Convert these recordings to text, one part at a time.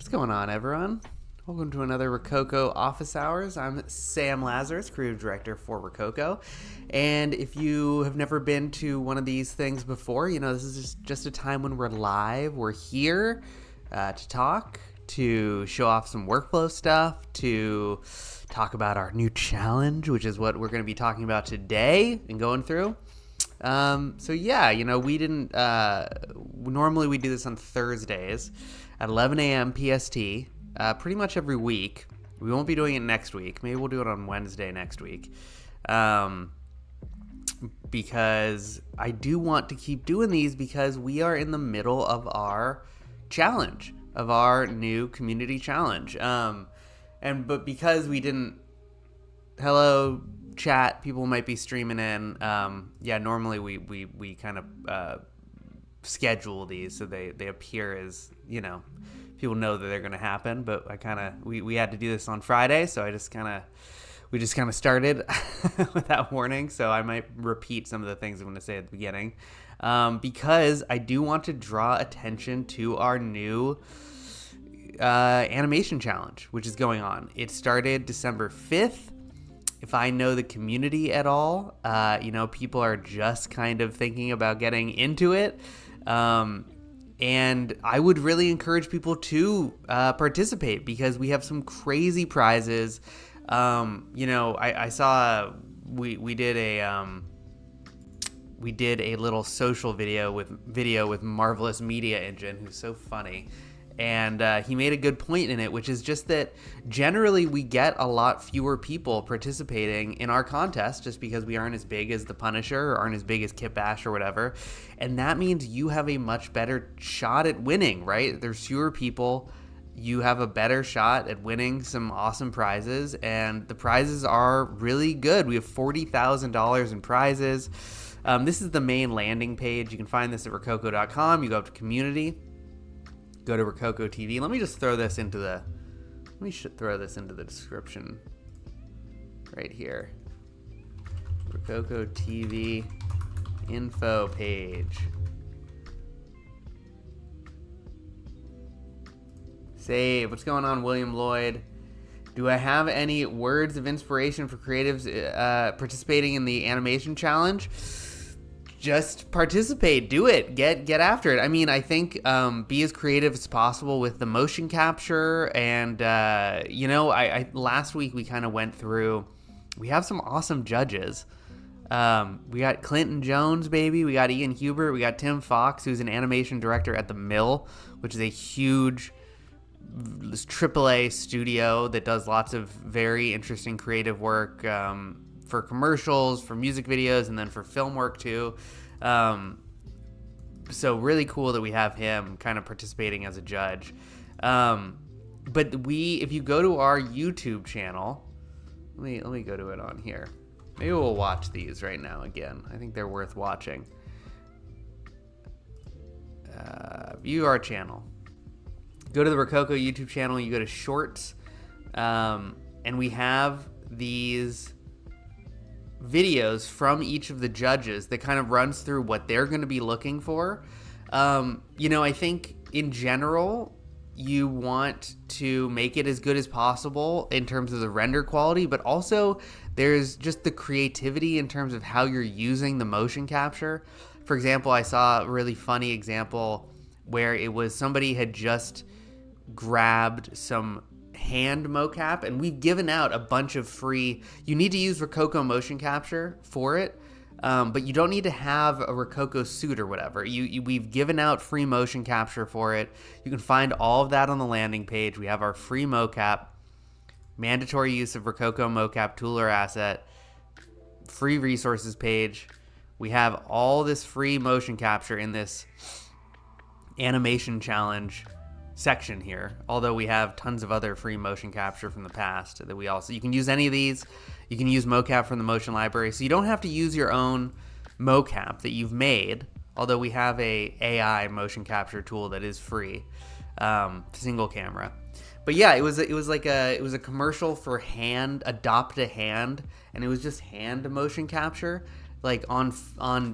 What's going on, everyone? Welcome to another Rokoko Office Hours. I'm Sam Lazarus, creative director for Rokoko. And if you have never been to one of these things before, you know, this is just a time when we're live. We're here to talk, to show off some workflow stuff, to talk about our new challenge, which is what we're going to be talking about today and going through. So yeah, you know, we didn't, normally we do this on Thursdays at 11 a.m. PST, pretty much every week. We won't be doing it next week. Maybe we'll do it on Wednesday next week. Because I do want to keep doing these because we are in the middle of our challenge, of our new community challenge. But because we didn't, hello chat, people might be streaming in. Normally we kind of schedule these so they appear as, you know, people know that they're going to happen. But we had to do this on Friday, so we just kind of started without warning. So I might repeat some of the things I'm going to say at the beginning, because I do want to draw attention to our new animation challenge, which is going on. It started December 5th. If I know the community at all, you know, people are just kind of thinking about getting into it. And I would really encourage people to participate because we have some crazy prizes. You know, I saw we did a little social video with Marvelous Media Engine, who's so funny. And he made a good point in it, which is just that generally we get a lot fewer people participating in our contest just because we aren't as big as the Punisher or aren't as big as Kit Bash or whatever. And that means you have a much better shot at winning, right? There's fewer people. You have a better shot at winning some awesome prizes. And the prizes are really good. We have $40,000 in prizes. This is the main landing page. You can find this at Rokoko.com. You go up to community. Go to RokokoTV. Let me just throw this into the description right here. RokokoTV info page. Save. What's going on, William Lloyd? Do I have any words of inspiration for creatives participating in the animation challenge? Just participate, do it, get after it. I mean, I think be as creative as possible with the motion capture. And you know, I last week we kind of went through. We have some awesome judges. We got Clinton Jones, baby. We got Ian Hubert. We got Tim Fox, who's an animation director at the Mill, which is a huge AAA studio that does lots of very interesting creative work. For commercials, for music videos, and then for film work too. So really cool that we have him kind of participating as a judge. But if you go to our YouTube channel, let me go to it on here. Maybe we'll watch these right now again. I think they're worth watching. View our channel. Go to the Rokoko YouTube channel. You go to Shorts, and we have these videos from each of the judges that kind of runs through what they're going to be looking for. You know, I think in general, you want to make it as good as possible in terms of the render quality, but also there's just the creativity in terms of how you're using the motion capture. For example, I saw a really funny example where it was somebody had just grabbed some hand mocap, and we've given out a bunch of free. You need to use Rokoko motion capture for it, but you don't need to have a Rokoko suit or whatever. We've given out free motion capture for it. You can find all of that on the landing page. We have our free mocap, mandatory use of Rokoko mocap tool or asset, free resources page. We have all this free motion capture in this animation challenge section here, although we have tons of other free motion capture from the past that you can use any of these. You can use mocap from the motion library, so you don't have to use your own mocap that you've made, although we have a AI motion capture tool that is free, single camera. But yeah, it was a commercial for Adopt a Hand, and it was just hand motion capture, like on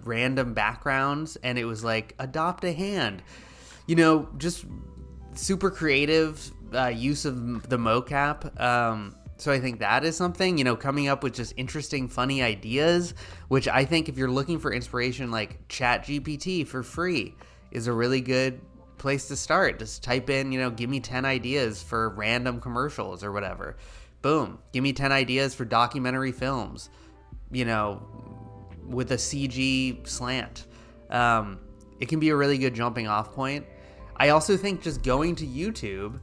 random backgrounds, and it was like adopt a hand, you know, just super creative, use of the mocap. So I think that is something, coming up with just interesting, funny ideas, which I think if you're looking for inspiration, like ChatGPT for free is a really good place to start. Just type in, give me 10 ideas for random commercials or whatever. Boom. Give me 10 ideas for documentary films, with a CG slant. It can be a really good jumping off point. I also think just going to YouTube,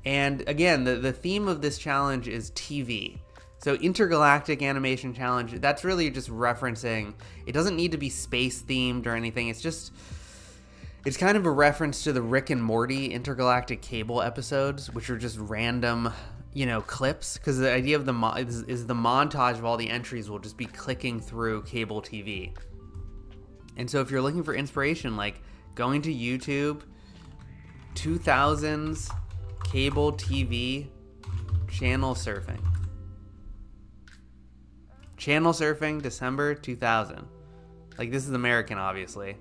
and again, the theme of this challenge is TV. So Intergalactic Animation Challenge, that's really just referencing, it doesn't need to be space themed or anything. It's kind of a reference to the Rick and Morty intergalactic cable episodes, which are just random, clips. Because the idea of the montage of all the entries will just be clicking through cable TV. And so if you're looking for inspiration, like going to YouTube, 2000s cable TV channel surfing. Channel surfing, December 2000. Like, this is American, obviously.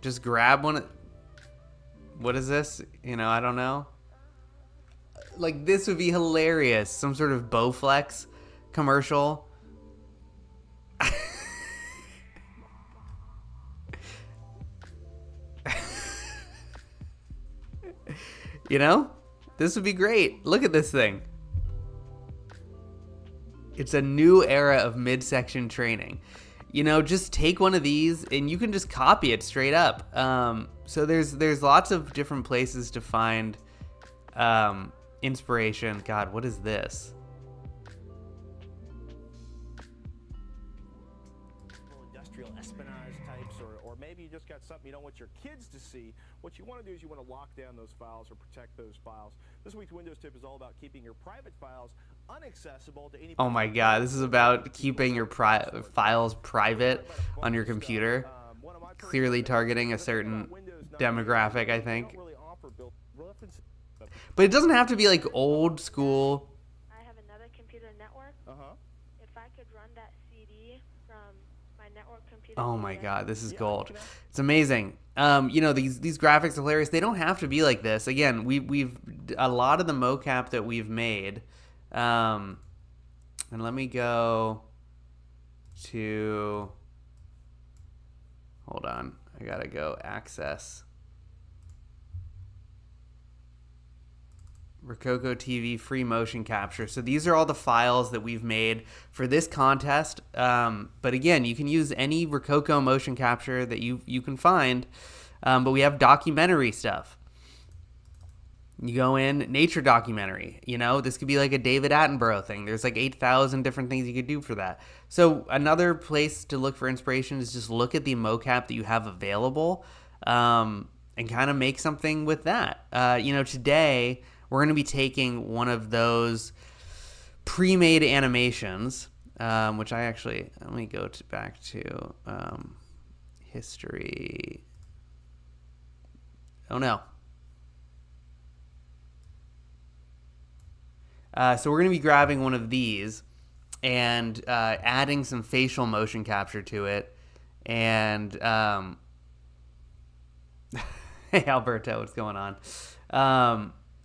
Just grab one. What is this? I don't know. Like, this would be hilarious. Some sort of Bowflex commercial. This would be great. Look at this thing. It's a new era of midsection training. Just take one of these and you can just copy it straight up. So there's lots of different places to find inspiration. God, what is this? Industrial espionage types, or maybe you just got something you don't want your kids to see. What you want to do is you want to lock down those files or protect those files. This week's Windows tip is all about keeping your private files unaccessible to anybody. Oh my God, this is about keeping your files private on your computer. Clearly targeting a certain demographic, I think. But it doesn't have to be like old school. I have another computer network. If I could run that CD from my network computer. Oh my God, this is gold. It's amazing. These graphics are hilarious. They don't have to be like this. Again, we've a lot of the mocap that we've made. And let me go to, hold on, I gotta go access RokokoTV free motion capture. So these are all the files that we've made for this contest. But again, you can use any Rokoko motion capture that you can find. But we have documentary stuff. You go in, nature documentary, this could be like a David Attenborough thing. There's like 8,000 different things you could do for that. So another place to look for inspiration is just look at the mocap that you have available, and kind of make something with that. Today we're going to be taking one of those pre-made animations, which I actually, let me go back to history. Oh no. So we're going to be grabbing one of these and adding some facial motion capture to it. And hey, Alberto, what's going on?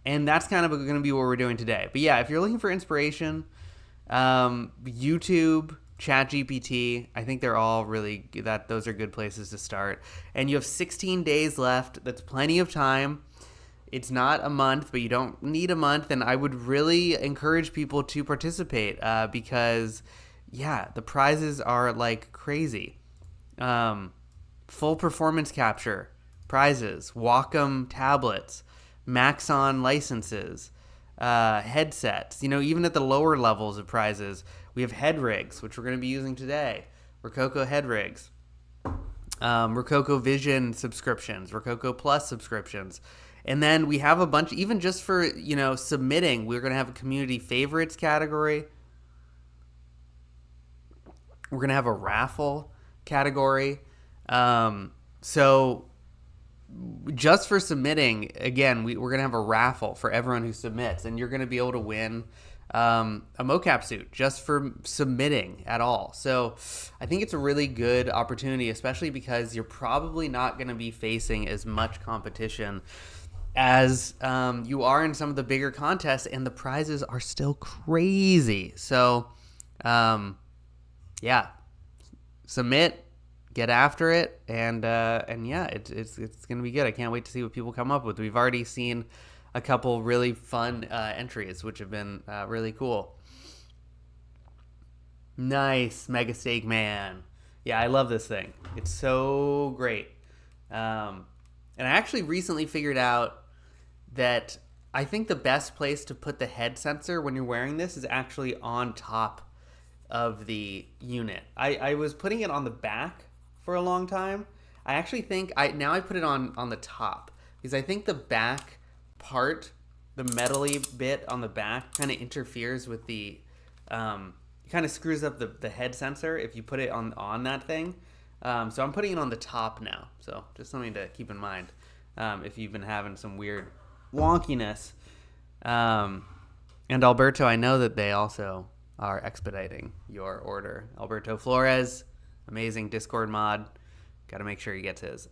And that's kind of going to be what we're doing today. But yeah, if you're looking for inspiration, YouTube, ChatGPT, I think they're all really, those are good places to start. And you have 16 days left. That's plenty of time. It's not a month, but you don't need a month, and I would really encourage people to participate because, yeah, the prizes are like crazy. Full performance capture prizes, Wacom tablets, Maxon licenses, headsets. Even at the lower levels of prizes, we have head rigs, which we're going to be using today. Rokoko head rigs. Rokoko Vision subscriptions, Rokoko Plus subscriptions. And then we have a bunch, even just for, submitting, we're going to have a community favorites category. We're going to have a raffle category. So just for submitting, again, we're going to have a raffle for everyone who submits. And you're going to be able to win a mocap suit just for submitting at all. So I think it's a really good opportunity, especially because you're probably not going to be facing as much competition as you are in some of the bigger contests, and the prizes are still crazy. So yeah, submit, get after it, and yeah, it's gonna be good. I can't wait to see what people come up with. We've already seen a couple really fun entries, which have been really cool. Nice, Mega Steak Man. Yeah, I love this thing. It's so great. And I actually recently figured out that I think the best place to put the head sensor when you're wearing this is actually on top of the unit. I was putting it on the back for a long time. I actually think now I put it on the top, because I think the back part, the metally bit on the back, kind of interferes with the kind of screws up the head sensor if you put it on that thing. So I'm putting it on the top now. So just something to keep in mind if you've been having some weird wonkiness. And Alberto, I know that they also are expediting your order. Alberto Flores, amazing Discord mod. Got to make sure he gets his.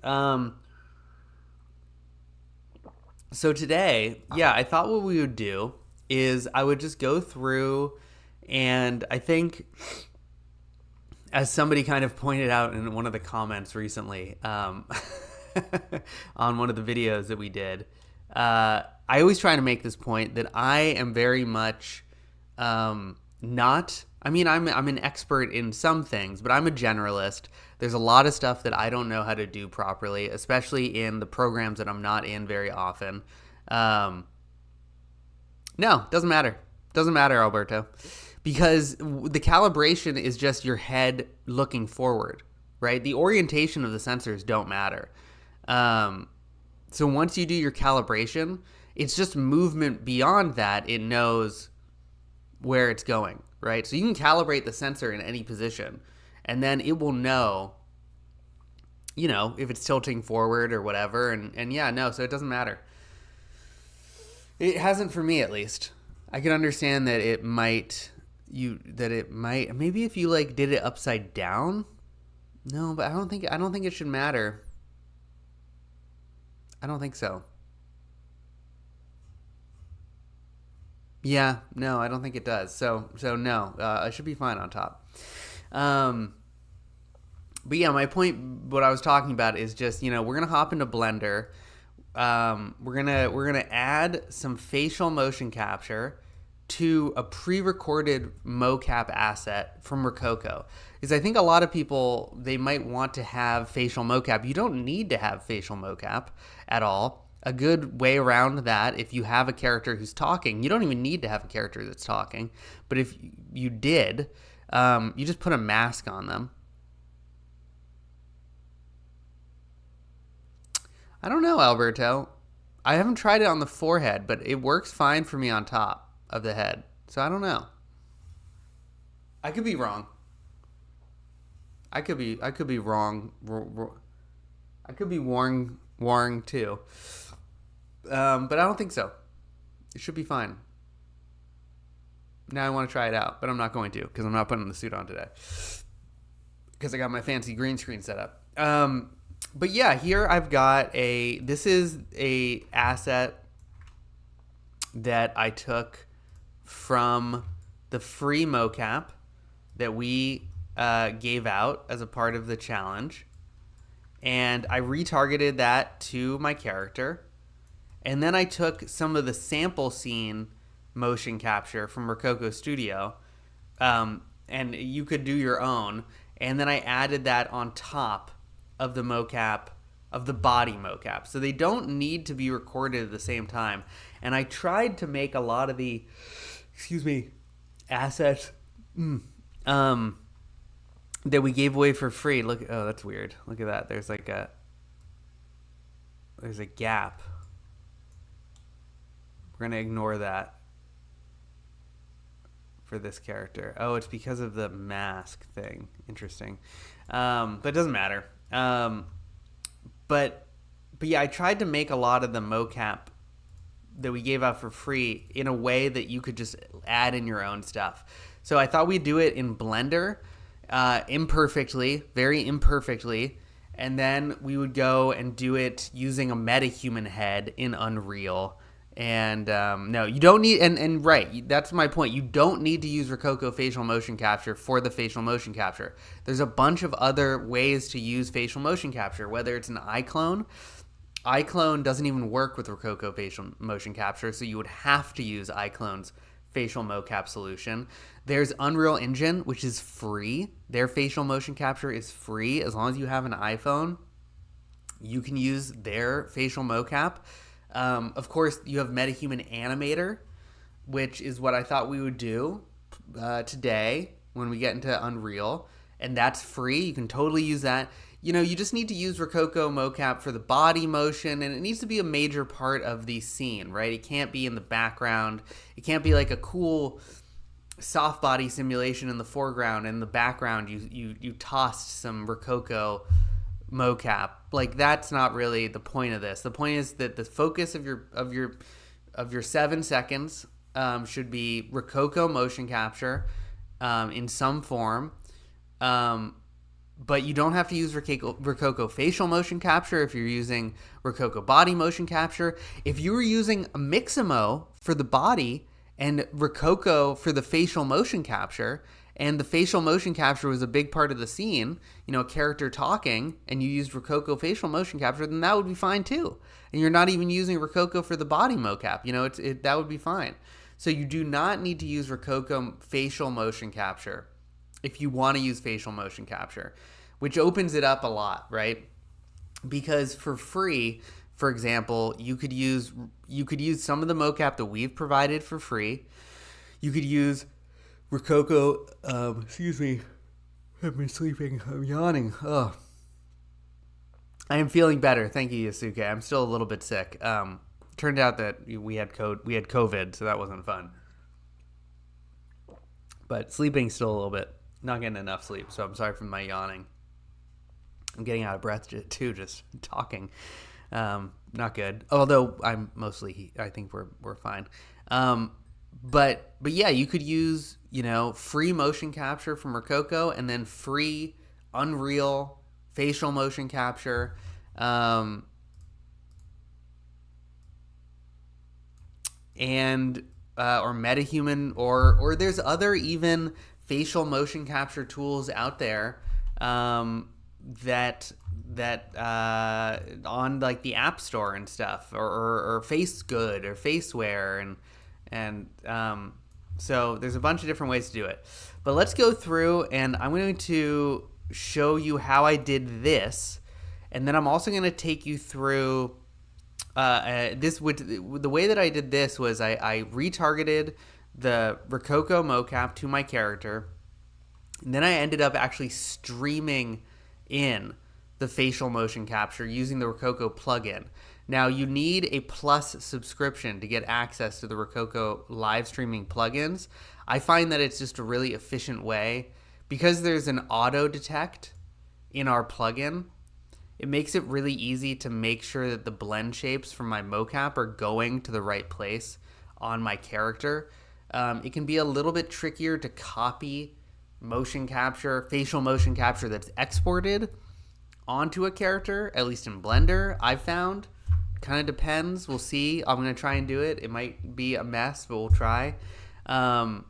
So today, yeah, I thought what we would do is I would just go through, and I think, as somebody kind of pointed out in one of the comments recently on one of the videos that we did, I always try to make this point that I am very much not... I mean, I'm an expert in some things, but I'm a generalist. There's a lot of stuff that I don't know how to do properly, especially in the programs that I'm not in very often. No, doesn't matter. Doesn't matter, Alberto. Because the calibration is just your head looking forward, right? The orientation of the sensors don't matter. So once you do your calibration, it's just movement beyond that. It knows where it's going, right? So you can calibrate the sensor in any position, and then it will know, if it's tilting forward or whatever. And yeah, no, so it doesn't matter. It hasn't for me, at least. I can understand that it might, maybe if you did it upside down. No, but I don't think it should matter. I don't think so. Yeah, no, I don't think it does. So no, I should be fine on top. But yeah, my point, what I was talking about is just, we're gonna hop into Blender. We're gonna add some facial motion capture to a pre-recorded mocap asset from Rokoko. Because I think a lot of people, they might want to have facial mocap. You don't need to have facial mocap at all. A good way around that, if you have a character who's talking, you don't even need to have a character that's talking. But if you did, you just put a mask on them. I don't know, Alberto. I haven't tried it on the forehead, but it works fine for me on top of the head. So I don't know. I could be wrong. I could be wrong. I could be warring too. But I don't think so. It should be fine. Now I want to try it out, but I'm not going to, because I'm not putting the suit on today, because I got my fancy green screen set up. But yeah, here I've got this is a asset that I took from the free mocap that we gave out as a part of the challenge. And I retargeted that to my character. And then I took some of the sample scene motion capture from Rokoko Studio. And you could do your own. And then I added that on top of the mocap, of the body mocap. So they don't need to be recorded at the same time. And I tried to make a lot of the, assets that we gave away for free. Look, oh, that's weird. Look at that. There's a gap. We're going to ignore that for this character. Oh, it's because of the mask thing. Interesting. But it doesn't matter. But yeah, I tried to make a lot of the mocap we gave out for free in a way that you could just add in your own stuff. So I thought we'd do it in Blender, imperfectly, very imperfectly, and then we would go and do it using a MetaHuman head in Unreal. And no, you don't need, and right, that's my point. You don't need to use Rokoko facial motion capture for the facial motion capture. There's a bunch of other ways to use facial motion capture, whether it's an iClone. iClone doesn't even work with Rokoko facial motion capture, so you would have to use iClone's facial mocap solution. There's Unreal Engine, which is free. Their facial motion capture is free. As long as you have an iPhone, you can use their facial mocap. Of course, you have MetaHuman Animator, which is what I thought we would do today when we get into Unreal, and that's free. You can totally use that. You know, you just need to use Rokoko mocap for the body motion, and it needs to be a major part of the scene, right? It can't be in the background. It can't be like a cool soft body simulation in the foreground, and in the background you tossed some Rokoko mocap. Like, that's not really the point of this. The point is that the focus of your 7 seconds should be Rokoko motion capture in some form. But you don't have to use Rokoko facial motion capture if you're using Rokoko body motion capture. If you were using Mixamo for the body and Rokoko for the facial motion capture, and the facial motion capture was a big part of the scene, you know, a character talking, and you used Rokoko facial motion capture, then that would be fine too. And you're not even using Rokoko for the body mocap, you know, that would be fine. So you do not need to use Rokoko facial motion capture if you want to use facial motion capture, which opens it up a lot, right? Because for free, for example, you could use some of the mocap that we've provided for free. You could use Rokoko, excuse me, I've been sleeping, I'm yawning. Oh, I am feeling better. Thank you, Yasuke. I'm still a little bit sick. Turned out that we had COVID, so that wasn't fun. But sleeping still a little bit. Not getting enough sleep, so I'm sorry for my yawning. I'm getting out of breath too, just talking. Not good. Although I think we're fine. But yeah, you could use, you know, free motion capture from Rokoko, and then free Unreal facial motion capture. And or MetaHuman, or there's other even facial motion capture tools out there that on like the App Store and stuff, or FaceGood or Faceware, and so there's a bunch of different ways to do it. But let's go through, and I'm going to show you how I did this, and then I'm also going to take you through the way that I did this was I retargeted the Rokoko mocap to my character, and then I ended up actually streaming in the facial motion capture using the Rokoko plugin. Now, you need a Plus subscription to get access to the Rokoko live streaming plugins. I find that it's just a really efficient way. Because there's an auto detect in our plugin, it makes it really easy to make sure that the blend shapes from my mocap are going to the right place on my character. It can be a little bit trickier to copy motion capture, facial motion capture that's exported onto a character, at least in Blender, I've found. Kind of depends. We'll see. I'm going to try and do it. It might be a mess, but we'll try. And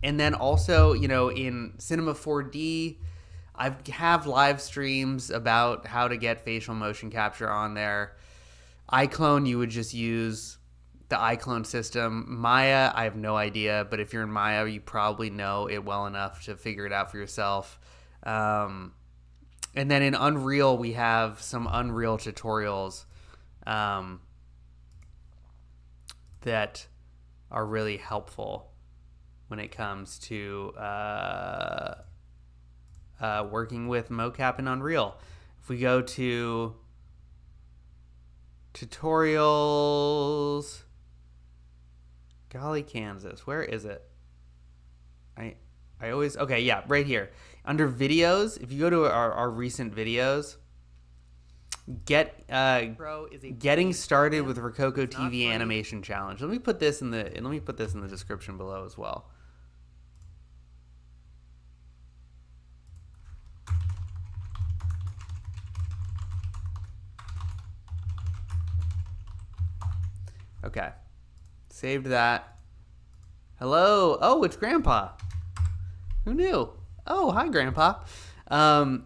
then also, you know, in Cinema 4D, I have live streams about how to get facial motion capture on there. iClone, you would just use the iClone system. Maya, I have no idea, but if you're in Maya, you probably know it well enough to figure it out for yourself. And then in Unreal, we have some Unreal tutorials that are really helpful when it comes to working with mocap in Unreal. If we go to tutorials, golly Kansas, where is it? I always, okay, yeah, right here. Under videos, if you go to our recent videos, getting started with RokokoTV animation challenge. Let me put this in the description below as well. Okay. Saved that. Hello. Oh, it's Grandpa. Who knew? Oh, hi, Grandpa.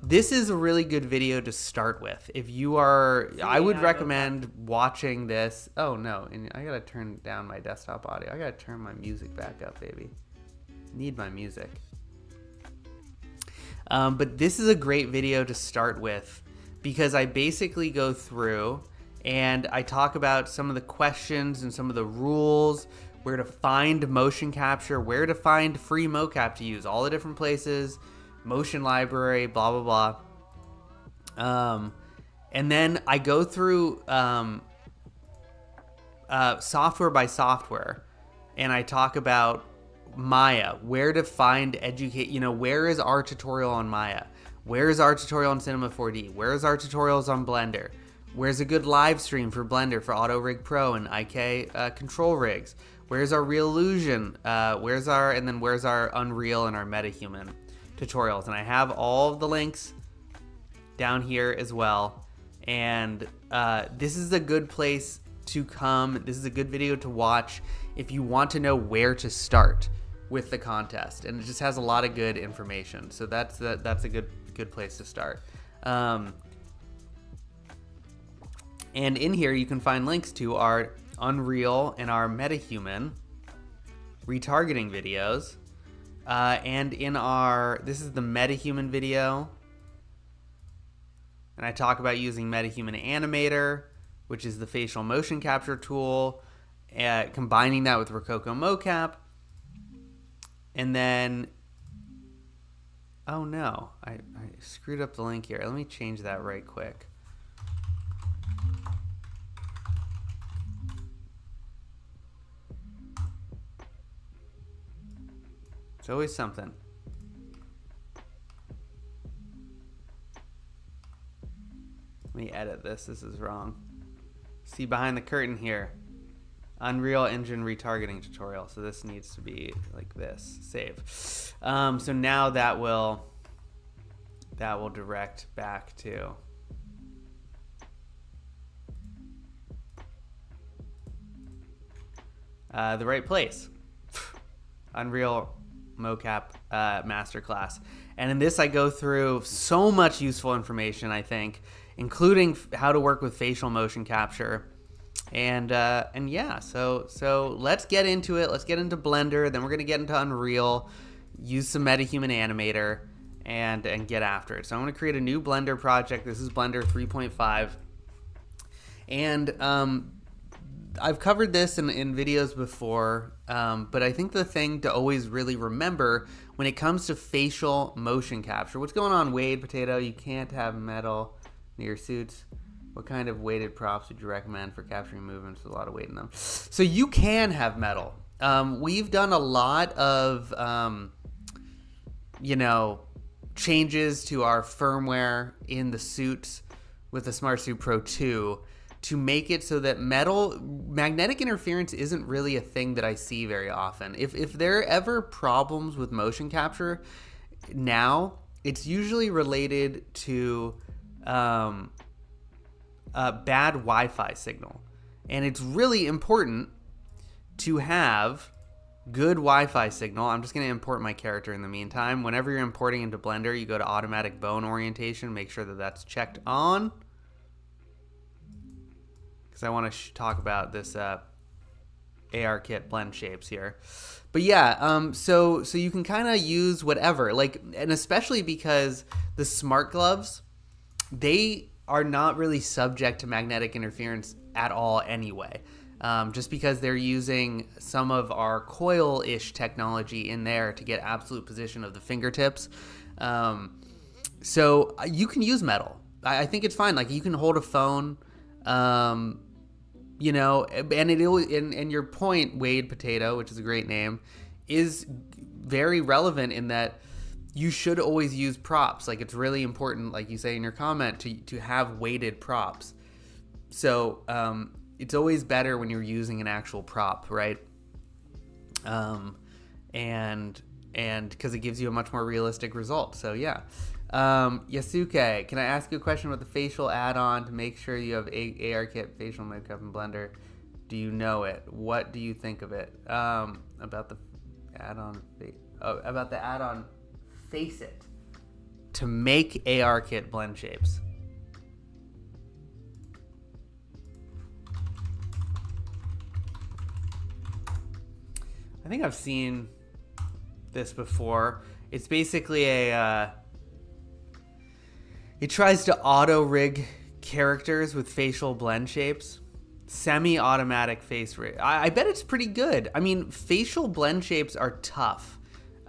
This is a really good video to start with. If you are, I would recommend watching this. Oh, no. And I got to turn down my desktop audio. I got to turn my music back up, baby. Need my music. But this is a great video to start with because I basically go through and I talk about some of the questions and some of the rules, where to find motion capture, where to find free mocap to use, all the different places, motion library, blah, blah, blah. And then I go through software by software, and I talk about Maya, where to find where is our tutorial on Maya? Where is our tutorial on Cinema 4D? Where is our tutorials on Blender? Where's a good live stream for Blender, for Auto Rig Pro and IK control rigs? Where's our reallusion? Where's our Unreal and our MetaHuman tutorials? And I have all of the links down here as well. And this is a good place to come. This is a good video to watch if you want to know where to start with the contest. And it just has a lot of good information. So that's a good place to start. And in here, you can find links to our Unreal and our MetaHuman retargeting videos. And this is the MetaHuman video. And I talk about using MetaHuman Animator, which is the facial motion capture tool, combining that with Rokoko Mocap. And then, oh no, I screwed up the link here. Let me change that right quick. It's always something. Let me edit this. This is wrong. See behind the curtain here. Unreal Engine retargeting tutorial. So this needs to be like this. Save. So now that will direct back to the right place. Unreal Mocap Masterclass. And in this I go through so much useful information, I think, including how to work with facial motion capture. And yeah, so let's get into it. Let's get into Blender, then we're going to get into Unreal, use some MetaHuman Animator, and get after it. So I'm going to create a new Blender project. This is Blender 3.5. And I've covered this in videos before, but I think the thing to always really remember when it comes to facial motion capture, what's going on, Wade Potato? You can't have metal near your suits. What kind of weighted props would you recommend for capturing movements with a lot of weight in them? So you can have metal. We've done a lot of, changes to our firmware in the suits with the Smart Suit Pro 2 to make it so that magnetic interference isn't really a thing that I see very often. If there are ever problems with motion capture now, it's usually related to bad Wi-Fi signal. And it's really important to have good Wi-Fi signal. I'm just going to import my character in the meantime. Whenever you're importing into Blender, you go to automatic bone orientation, make sure that that's checked on. Because I want to talk about this ARKit blend shapes here. But yeah, so you can kind of use whatever, and especially because the smart gloves, they are not really subject to magnetic interference at all anyway. Just because they're using some of our coil-ish technology in there to get absolute position of the fingertips. So you can use metal. I think it's fine. Like, you can hold a phone, and your point, Wade Potato, which is a great name, is very relevant in that you should always use props. Like, it's really important, like you say in your comment, to have weighted props. So it's always better when you're using an actual prop, right? And because it gives you a much more realistic result. So yeah. Yasuke, can I ask you a question about the facial add-on to make sure you have ARKit facial makeup in Blender? Do you know it? What do you think of it? About the add-on Face It to make ARKit blend shapes. I think I've seen this before. It's basically it tries to auto rig characters with facial blend shapes. Semi-automatic face rig. I bet it's pretty good. I mean, facial blend shapes are tough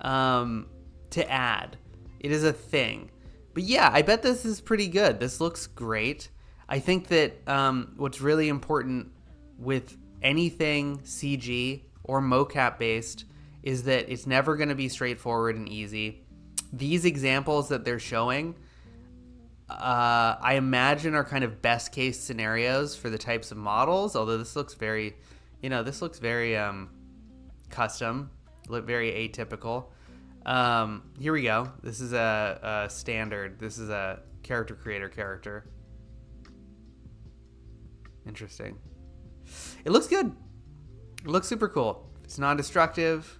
to add. It is a thing. But yeah, I bet this is pretty good. This looks great. I think that what's really important with anything CG or mocap based is that it's never going to be straightforward and easy. These examples that they're showing, I imagine, are kind of best case scenarios for the types of models, although this looks very, custom, very atypical. Here we go. This is a standard. This is a character creator character. Interesting. It looks good. It looks super cool. It's non-destructive.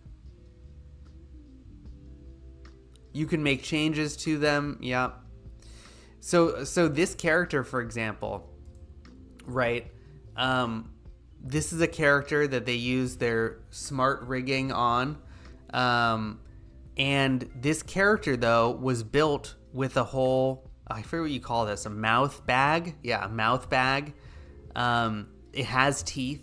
You can make changes to them. Yeah. So this character, for example, right? This is a character that they use their smart rigging on. And this character, though, was built with a whole, I forget what you call this, a mouth bag? Yeah, a mouth bag. It has teeth.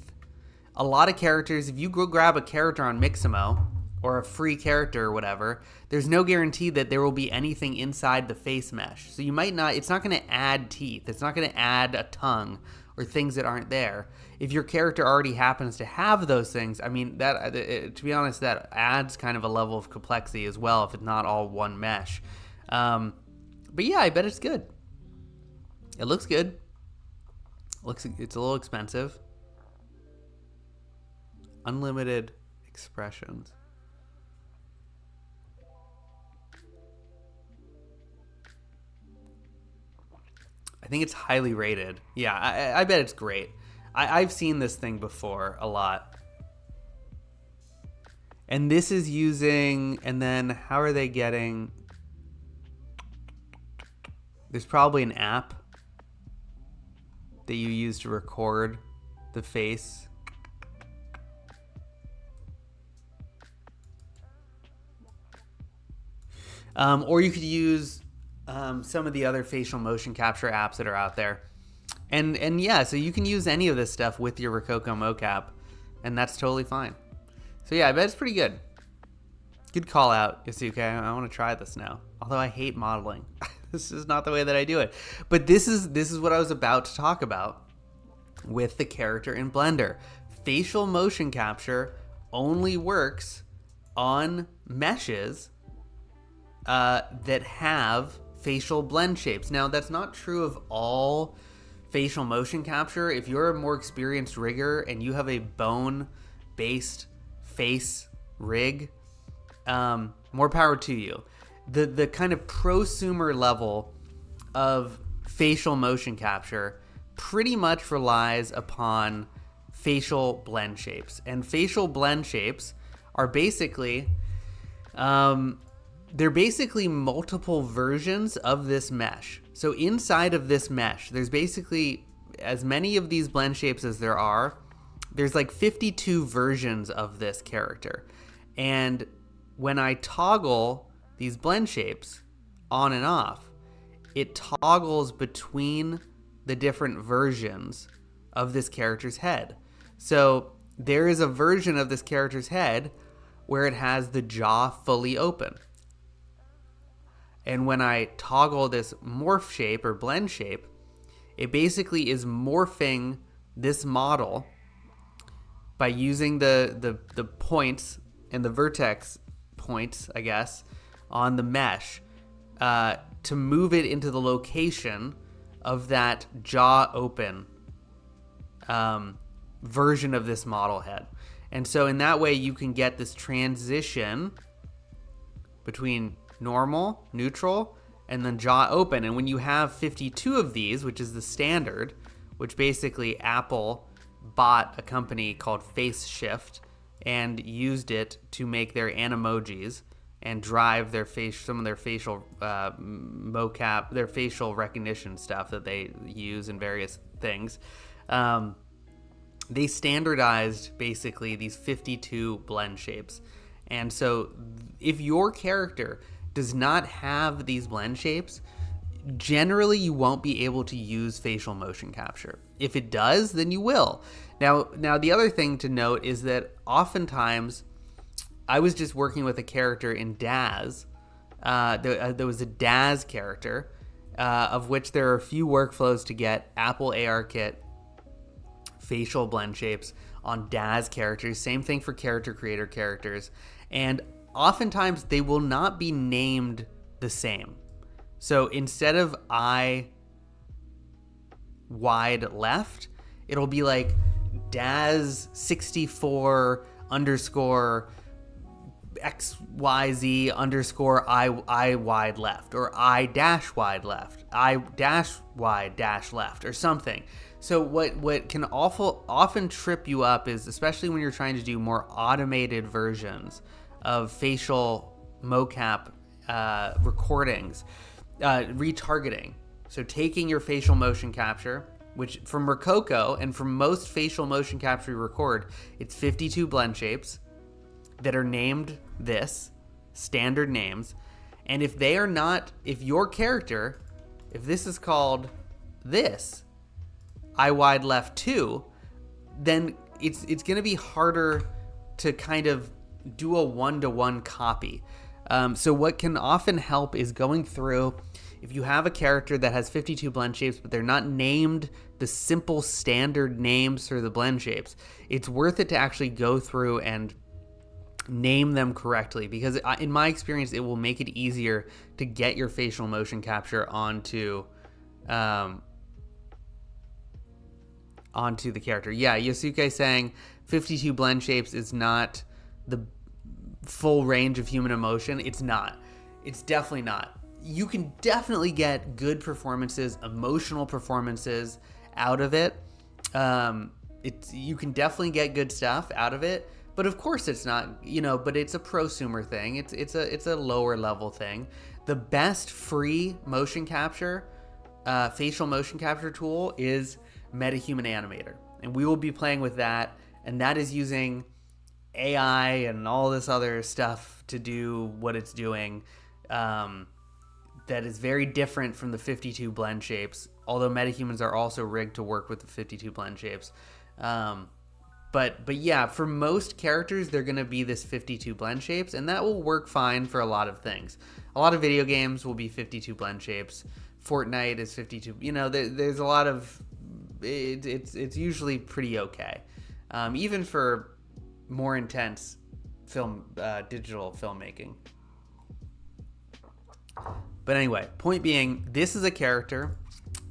A lot of characters, if you go grab a character on Mixamo, or a free character or whatever, there's no guarantee that there will be anything inside the face mesh. So you might not, it's not going to add teeth. It's not going to add a tongue or things that aren't there. If your character already happens to have those things, I mean, to be honest, that adds kind of a level of complexity as well if it's not all one mesh. But yeah, I bet it's good. It looks good. It's a little expensive. Unlimited expressions. I think it's highly rated. Yeah, I bet it's great. I've seen this thing before a lot. And this is using, and then how are they getting? There's probably an app that you use to record the face. Or you could use some of the other facial motion capture apps that are out there. And yeah, so you can use any of this stuff with your Rokoko mocap, and that's totally fine. So yeah, I bet it's pretty good. Good call out, Yasuke. I want to try this now. Although I hate modeling. This is not the way that I do it. But this is what I was about to talk about with the character in Blender. Facial motion capture only works on meshes that have facial blend shapes. Now, that's not true of all facial motion capture. If you're a more experienced rigger and you have a bone-based face rig, more power to you. The kind of prosumer level of facial motion capture pretty much relies upon facial blend shapes. And facial blend shapes are basically they're basically multiple versions of this mesh. So inside of this mesh, there's basically as many of these blend shapes as there are. There's like 52 versions of this character. And when I toggle these blend shapes on and off, it toggles between the different versions of this character's head. So there is a version of this character's head where it has the jaw fully open. And when I toggle this morph shape or blend shape, it basically is morphing this model by using the points and the vertex points, I guess, on the mesh to move it into the location of that jaw open version of this model head. And so in that way, you can get this transition between normal, neutral, and then jaw open. And when you have 52 of these, which is the standard, which basically Apple bought a company called FaceShift and used it to make their animojis and drive their some of their facial mocap, their facial recognition stuff that they use in various things. They standardized basically these 52 blend shapes. And so if your character does not have these blend shapes, generally you won't be able to use facial motion capture. If it does, then you will. Now the other thing to note is that oftentimes I was just working with a character in Daz. There was a Daz character, of which there are a few workflows to get Apple ARKit facial blend shapes on Daz characters. Same thing for character creator characters. And oftentimes they will not be named the same. So instead of eye wide left, it'll be like Daz 64 underscore XYZ underscore I wide left, or I dash wide left, I dash wide dash left, or something. So what can often trip you up is, especially when you're trying to do more automated versions of facial mocap recordings, retargeting. So taking your facial motion capture, which from Rokoko and from most facial motion capture you record, it's 52 blend shapes that are named this, standard names. And if they are not, if your character, if this is called this, I wide left 2, then it's going to be harder to kind of do a one-to-one copy. So what can often help is going through, if you have a character that has 52 blend shapes, but they're not named the simple standard names for the blend shapes, it's worth it to actually go through and name them correctly, because in my experience, it will make it easier to get your facial motion capture onto the character. Yeah, Yosuke saying 52 blend shapes is not the full range of human emotion. It's not. It's definitely not. You can definitely get good performances, emotional performances out of it. You can definitely get good stuff out of it, but of course it's not, but it's a prosumer thing. It's a lower level thing. The best free motion capture, facial motion capture tool is MetaHuman Animator, and we will be playing with that, and that is using AI and all this other stuff to do what it's doing. That is very different from the 52 blend shapes, although MetaHumans are also rigged to work with the 52 blend shapes. But yeah, for most characters, they're going to be this 52 blend shapes, and that will work fine for a lot of things. A lot of video games will be 52 blend shapes. Fortnite is 52. There's a lot of... It's usually pretty okay. Even for more intense digital filmmaking. But anyway, point being, this is a character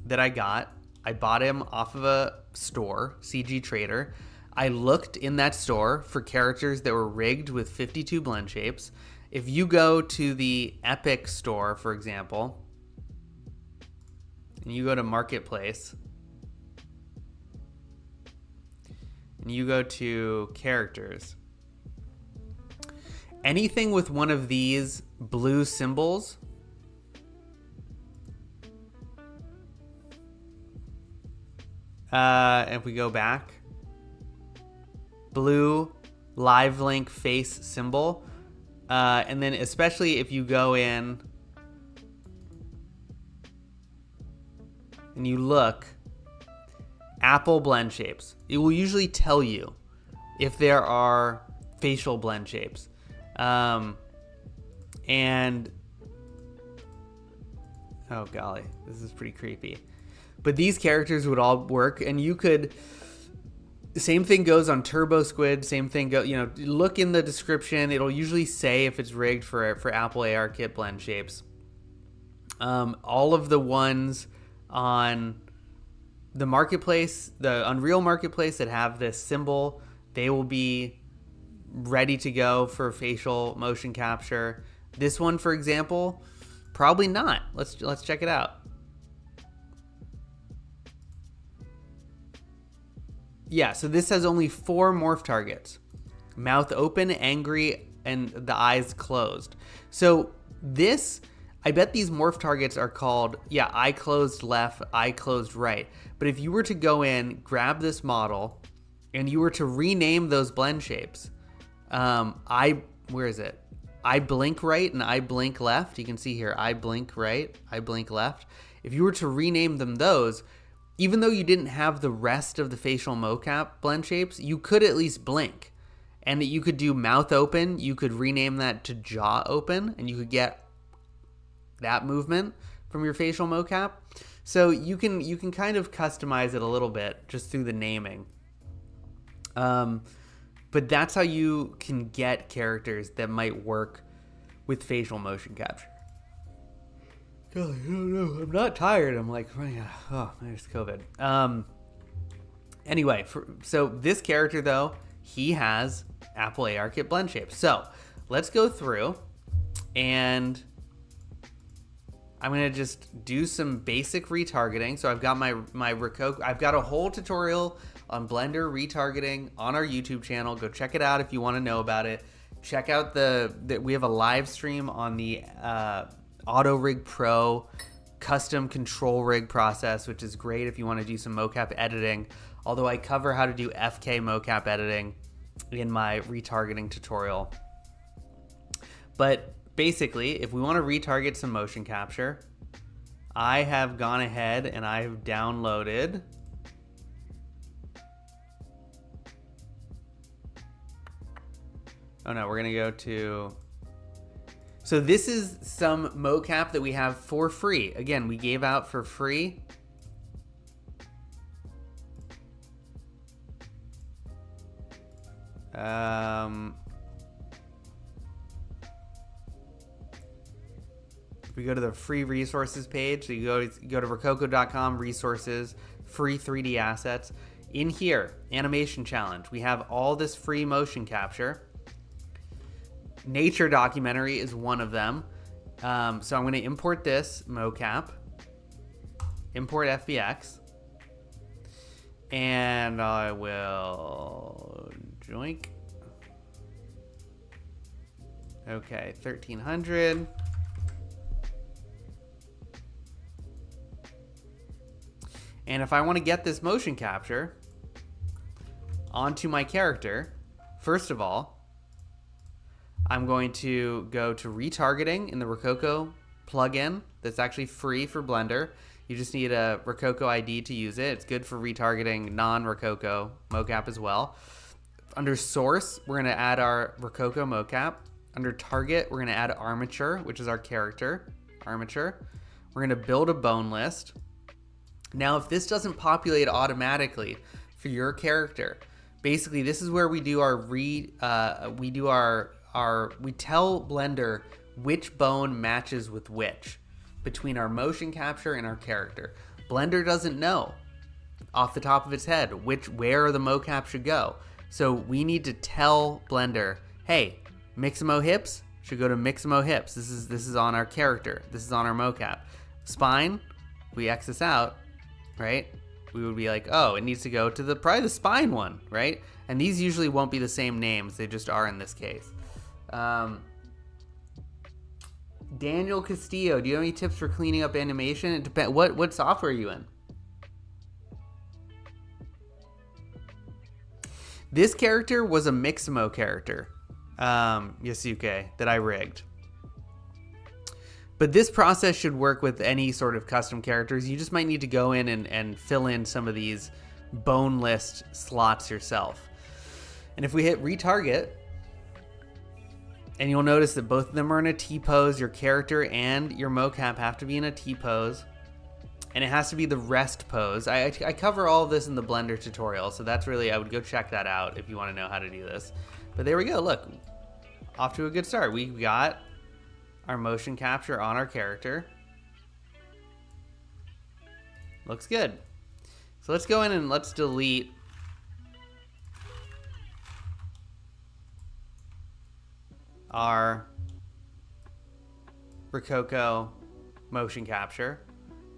that I got. I bought him off of a store, CG Trader. I looked in that store for characters that were rigged with 52 blend shapes. If you go to the Epic store, for example, and you go to Marketplace, and you go to characters, anything with one of these blue symbols, if we go back, blue live link face symbol, and then especially if you go in and you look, Apple blend shapes, it will usually tell you if there are facial blend shapes. And oh golly, this is pretty creepy. But these characters would all work, and you could Same thing goes on Turbo Squid. Same thing look in the description. It'll usually say if it's rigged for Apple AR Kit blend shapes. All of the ones on the marketplace, the Unreal marketplace that have this symbol, they will be ready to go for facial motion capture. This one, for example, probably not. Let's check it out. Yeah, so this has only 4 morph targets. Mouth open, angry, and the eyes closed. So this, I bet these morph targets are called, eye closed left, eye closed right. But if you were to go in, grab this model, and you were to rename those blend shapes, where is it? I blink right and I blink left. You can see here, I blink right, I blink left. If you were to rename them those, even though you didn't have the rest of the facial mocap blend shapes, you could at least blink. And you could do mouth open, you could rename that to jaw open, and you could get that movement from your facial mocap. So you can kind of customize it a little bit just through the naming. But that's how you can get characters that might work with facial motion capture. God, I don't know. I'm not tired. I'm like, there's COVID. Anyway, so this character, though, he has Apple ARKit blend shapes. So let's go through, and I'm going to just do some basic retargeting. So I've got my Rokoko. I've got a whole tutorial on Blender retargeting on our YouTube channel. Go check it out if you want to know about it. Check out we have a live stream on the Auto Rig Pro custom control rig process, which is great if you want to do some mocap editing. Although I cover how to do FK mocap editing in my retargeting tutorial. But basically, if we want to retarget some motion capture, I have gone ahead and I've downloaded we're going to go to... So this is some mocap that we have for free. Again, we gave out for free. If we go to the free resources page, so you go to Rokoko.com, resources, free 3D assets. In here, animation challenge, we have all this free motion capture. Nature documentary is one of them. So I'm going to import this mocap, import FBX, and I will joink. Okay, 1300. And if I want to get this motion capture onto my character, first of all, I'm going to go to retargeting in the Rokoko plugin that's actually free for Blender. You just need a Rokoko ID to use it. It's good for retargeting non-Rokoko mocap as well. Under source, we're going to add our Rokoko mocap. Under target, we're going to add armature, which is our character. Armature. We're going to build a bone list. Now, if this doesn't populate automatically for your character, basically this is where we do our we tell Blender which bone matches with which between our motion capture and our character. Blender doesn't know off the top of its head where the mocap should go. So we need to tell Blender, hey, Mixamo hips should go to Mixamo hips. This is on our character. This is on our mocap. Spine, we X this out, right? We would be like, oh, it needs to go to probably the spine one, right? And these usually won't be the same names. They just are in this case. Daniel Castillo, do you have any tips for cleaning up animation? It depends. What software are you in? This character was a Mixamo character, Yasuke, that I rigged. But this process should work with any sort of custom characters. You just might need to go in and fill in some of these bone list slots yourself. And if we hit retarget, and you'll notice that both of them are in a T-pose. Your character and your mocap have to be in a T-pose. and it has to be the rest pose. I cover all of this in the Blender tutorial, so that's really, I would go check that out if you want to know how to do this. But there we go, look, off to a good start. We've got our motion capture on our character. Looks good. So let's go in and let's delete our Rokoko motion capture,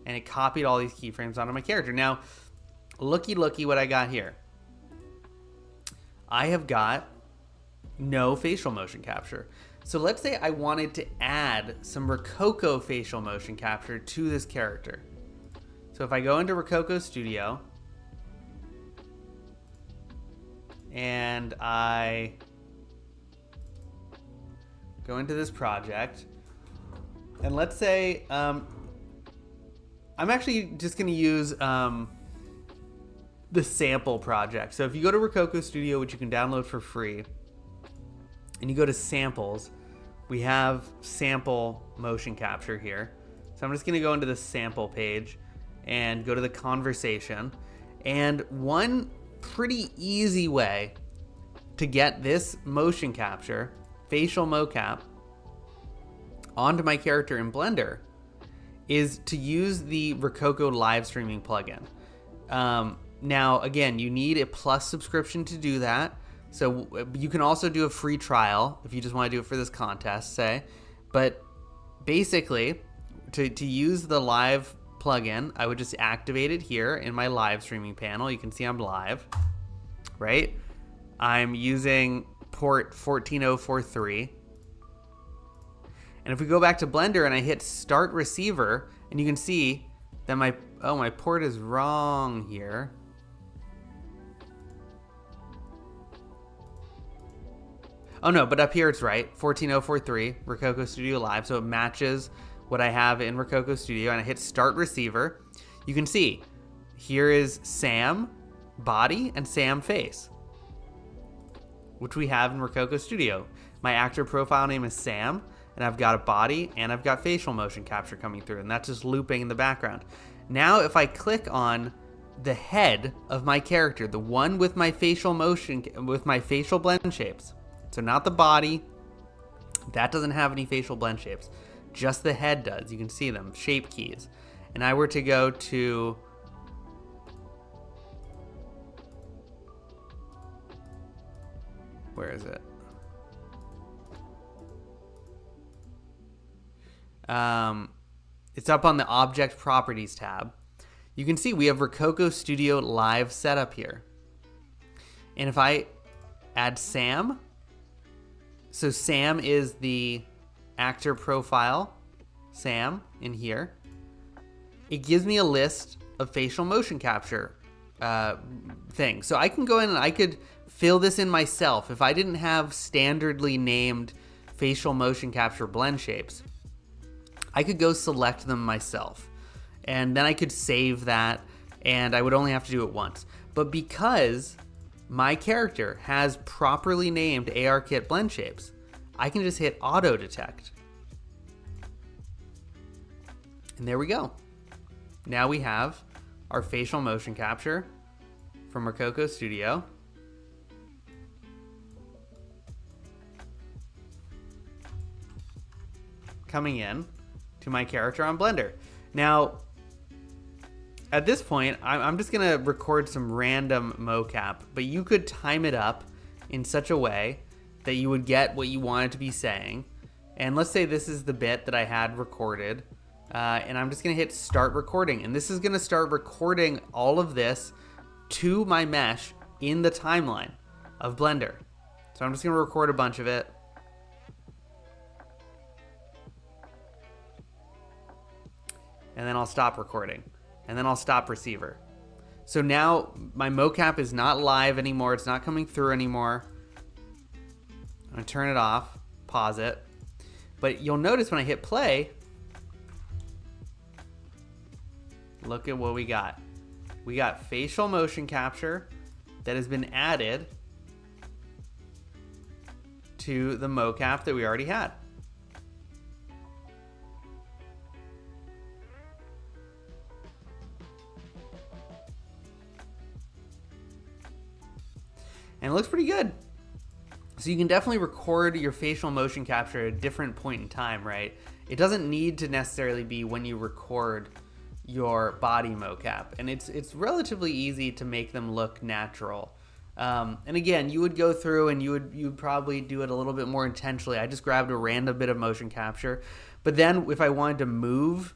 and it copied all these keyframes onto my character. Now, looky what I got here. I have got no facial motion capture. So let's say I wanted to add some Rokoko facial motion capture to this character. So if I go into Rokoko Studio and I go into this project, and let's say I'm actually just going to use the sample project. So if you go to Rokoko Studio, which you can download for free, and you go to samples, we have sample motion capture here. So I'm just going to go into the sample page and go to the conversation. And one pretty easy way to get this motion capture, facial mocap, onto my character in Blender is to use the Rokoko live streaming plugin. Now, again, you need a Plus subscription to do that. So you can also do a free trial if you just want to do it for this contest, say. But basically, to use the live plugin, I would just activate it here in my live streaming panel. You can see I'm live, right? I'm using port 14043. And if we go back to Blender and I hit Start Receiver, and you can see that my port is wrong here. Oh no, but up here it's right, 14043, Rokoko Studio Live, so it matches what I have in Rokoko Studio, and I hit Start Receiver. You can see, here is Sam body and Sam face, which we have in Rokoko Studio. My actor profile name is Sam, and I've got a body, and I've got facial motion capture coming through, and that's just looping in the background. Now, if I click on the head of my character, the one with my facial motion, with my facial blend shapes, so not the body, that doesn't have any facial blend shapes, just the head does. You can see them, shape keys. And I were to go to where is it? It's up on the Object Properties tab. You can see we have Rokoko Studio Live setup here. And if I add Sam, so Sam is the actor profile, Sam, in here. It gives me a list of facial motion capture things. So I can go in and I could fill this in myself. If I didn't have standardly named facial motion capture blend shapes, I could go select them myself. And then I could save that, and I would only have to do it once. But because my character has properly named ARKit blend shapes, I can just hit auto detect. And there we go. Now we have our facial motion capture from Rokoko Studio. Coming in to my character on Blender. Now, at this point, I'm just gonna record some random mocap, but you could time it up in such a way that you would get what you wanted to be saying. And let's say this is the bit that I had recorded, and I'm just gonna hit start recording. And this is gonna start recording all of this to my mesh in the timeline of Blender. So I'm just gonna record a bunch of it. And then I'll stop recording. And then I'll stop receiver. So now my mocap is not live anymore. It's not coming through anymore. I'm gonna turn it off, pause it. But you'll notice when I hit play, look at what we got. We got facial motion capture that has been added to the mocap that we already had. and it looks pretty good. So you can definitely record your facial motion capture at a different point in time, right? It doesn't need to necessarily be when you record your body mocap, and it's relatively easy to make them look natural. And again, you would go through and you would probably do it a little bit more intentionally. I just grabbed a random bit of motion capture, but then if I wanted to move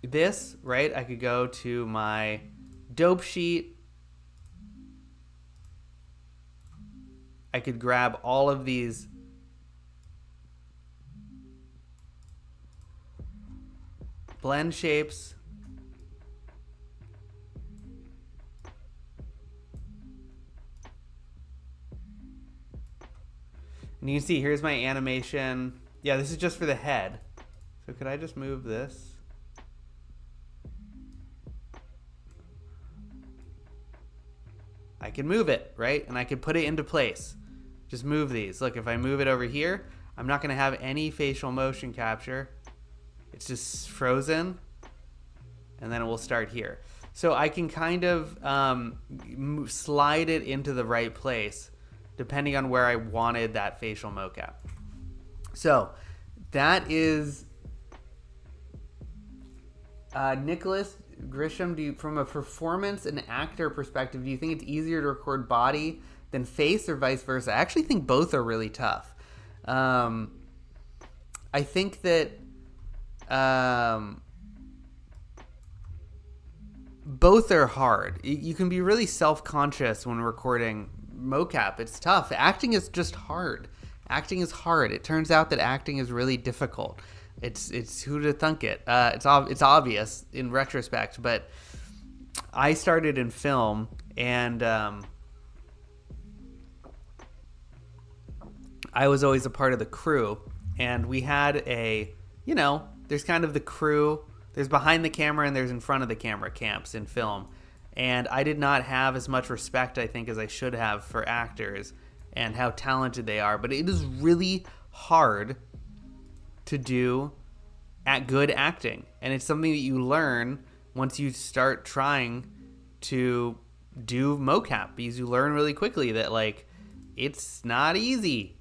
this, right, I could go to my dope sheet. I could grab all of these blend shapes. And you can see, here's my animation. Yeah, this is just for the head. So could I just move this? I can move it, right? And I can put it into place. Just move these. Look, if I move it over here, I'm not gonna have any facial motion capture. It's just frozen. And then it will start here. So I can kind of slide it into the right place depending on where I wanted that facial mocap. So that is Nicholas Grisham. From a performance and actor perspective, do you think it's easier to record body than face, or vice versa? I actually think both are really tough. I think that both are hard. You can be really self-conscious when recording mocap. It's tough. Acting is just hard. Acting is hard. It turns out that acting is really difficult. It's who'd have thunk it. It's obvious in retrospect, but I started in film, and I was always a part of the crew, and we had there's kind of the crew, there's behind the camera and there's in front of the camera camps in film. And I did not have as much respect, I think, as I should have for actors and how talented they are. But it is really hard to do good acting. And it's something that you learn once you start trying to do mocap, because you learn really quickly that, like, it's not easy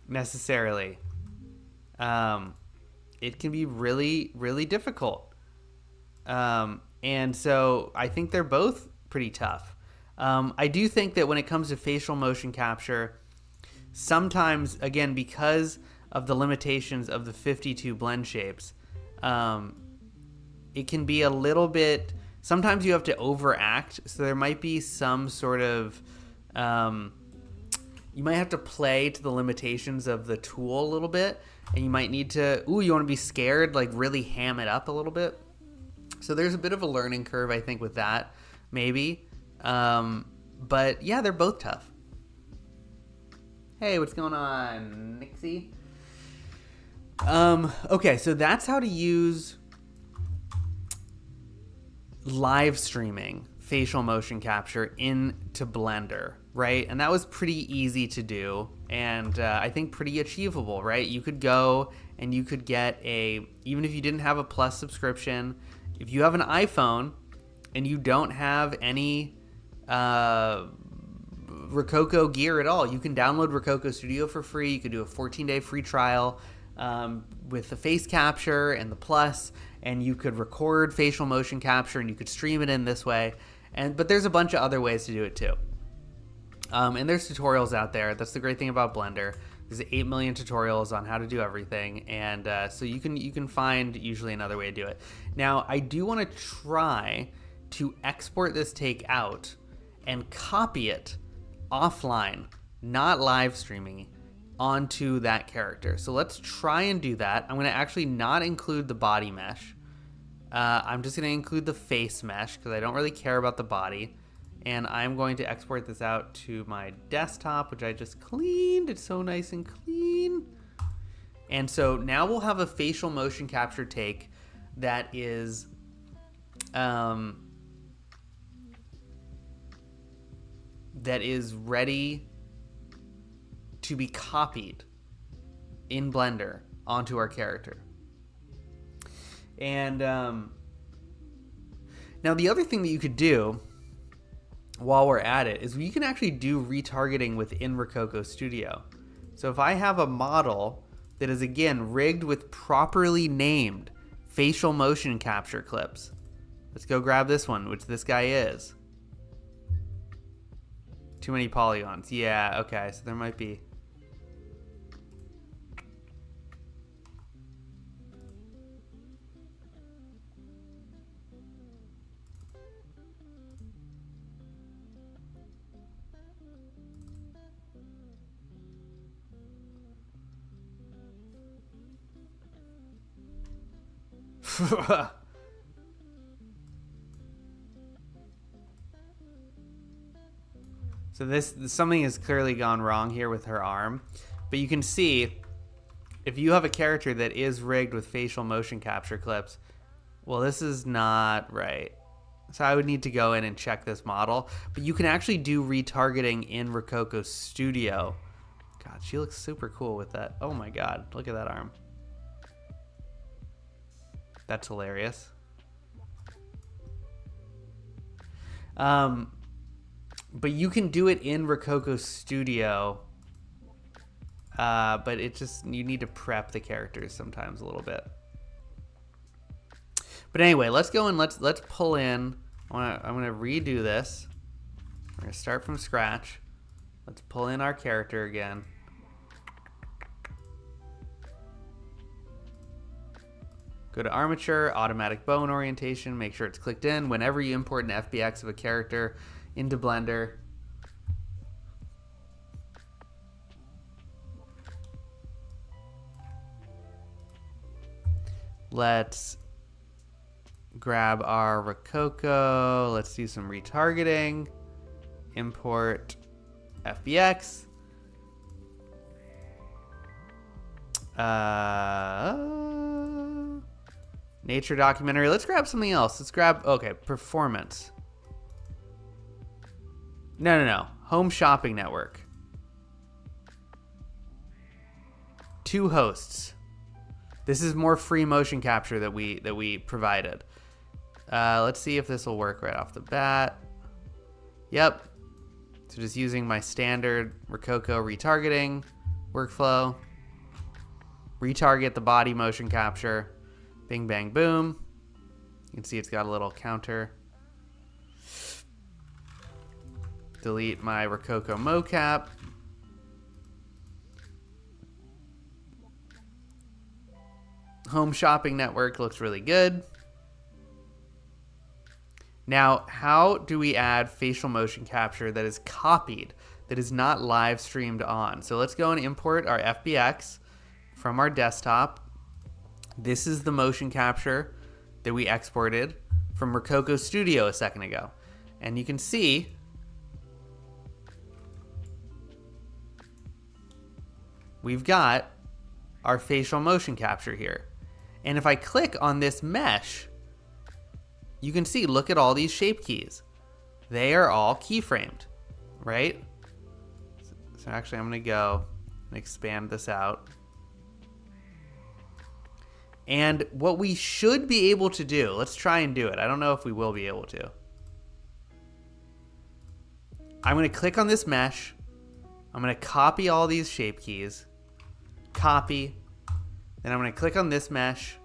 necessarily. It can be really, really difficult. And so I think they're both pretty tough. I do think that when it comes to facial motion capture, sometimes, again, because of the limitations of the 52 blend shapes, it can be a little bit, sometimes you have to overact. So there might be some sort of, you might have to play to the limitations of the tool a little bit. And you might need to, you want to be scared, like really ham it up a little bit. So there's a bit of a learning curve, I think, with that, maybe. But yeah, they're both tough. Hey, what's going on, Nixie? Okay, so that's how to use live streaming facial motion capture into Blender, right? And that was pretty easy to do, and I think pretty achievable, right? You could go and you could get even if you didn't have a Plus subscription, if you have an iPhone and you don't have any Rokoko gear at all, you can download Rokoko Studio for free. You could do a 14-day free trial with the face capture and the Plus, and you could record facial motion capture and you could stream it in this way. But there's a bunch of other ways to do it too. And there's tutorials out there. That's the great thing about Blender. There's 8 million tutorials on how to do everything, and so you can find usually another way to do it. Now, I do want to try to export this take out and copy it offline, not live streaming, onto that character. So let's try and do that. I'm going to actually not include the body mesh. I'm just going to include the face mesh because I don't really care about the body. And I'm going to export this out to my desktop, which I just cleaned. It's so nice and clean. And so now we'll have a facial motion capture take that is ready to be copied in Blender onto our character. And now the other thing that you could do while we're at it, is you can actually do retargeting within Rokoko Studio. So if I have a model that is, again, rigged with properly named facial motion capture clips. Let's go grab this one, which this guy is. Too many polygons. Yeah, okay, so there might be... So this something has clearly gone wrong here with her arm, but you can see if you have a character that is rigged with facial motion capture clips, well, this is not right. So I would need to go in and check this model, but you can actually do retargeting in Rokoko Studio. God, she looks super cool with that. Oh my God, look at that arm. That's hilarious. But you can do it in Rokoko Studio. But it just, you need to prep the characters sometimes a little bit. But anyway, let's go and let's pull in. I'm gonna redo this. We're gonna start from scratch. Let's pull in our character again. Go to armature, automatic bone orientation, make sure it's clicked in. Whenever you import an FBX of a character into Blender, let's grab our Rokoko. Let's do some retargeting. Import FBX. Nature documentary. Let's grab something else. Let's grab, okay, performance. No. Home shopping network. 2 hosts. This is more free motion capture that we provided. Let's see if this will work right off the bat. Yep. So just using my standard Rokoko retargeting workflow. Retarget the body motion capture. Bing, bang, boom. You can see it's got a little counter. Delete my Rokoko mocap. Home shopping network looks really good. Now, how do we add facial motion capture that is copied, that is not live streamed on? So let's go and import our FBX from our desktop. This is the motion capture that we exported from Rokoko Studio a second ago. And you can see we've got our facial motion capture here. And if I click on this mesh, you can see, look at all these shape keys. They are all keyframed, right? So actually I'm gonna go and expand this out. And what we should be able to do, let's try and do it. I don't know if we will be able to. I'm gonna click on this mesh. I'm gonna copy all these shape keys. Copy. Then I'm gonna click on this mesh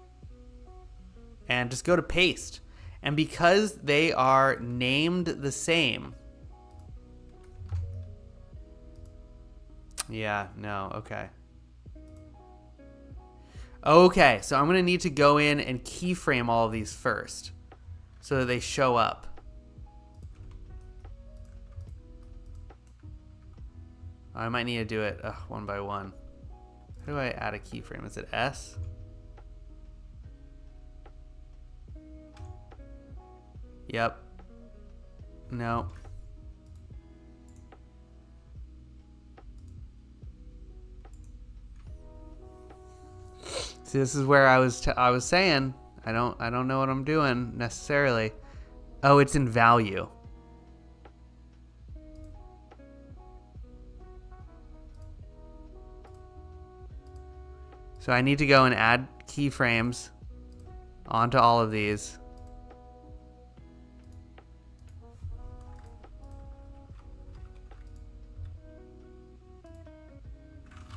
and just go to paste. And because they are named the same. Yeah, no, okay. Okay, so I'm going to need to go in and keyframe all of these first so that they show up. I might need to do it one by one. How do I add a keyframe? Is it S? Yep. No. See, this is where I was saying I don't know what I'm doing necessarily. Oh, it's in value. So I need to go and add keyframes onto all of these.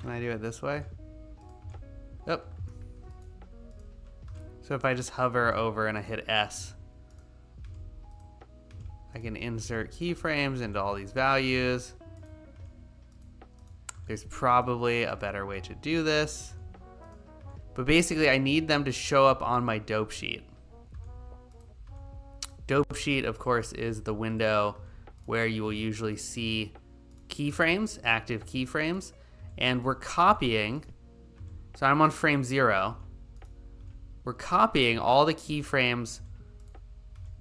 Can I do it this way? Oh. So if I just hover over and I hit S, I can insert keyframes into all these values. There's probably a better way to do this. But basically, I need them to show up on my dope sheet. Dope sheet, of course, is the window where you will usually see keyframes, active keyframes. And we're copying, so I'm on frame 0. We're copying all the keyframes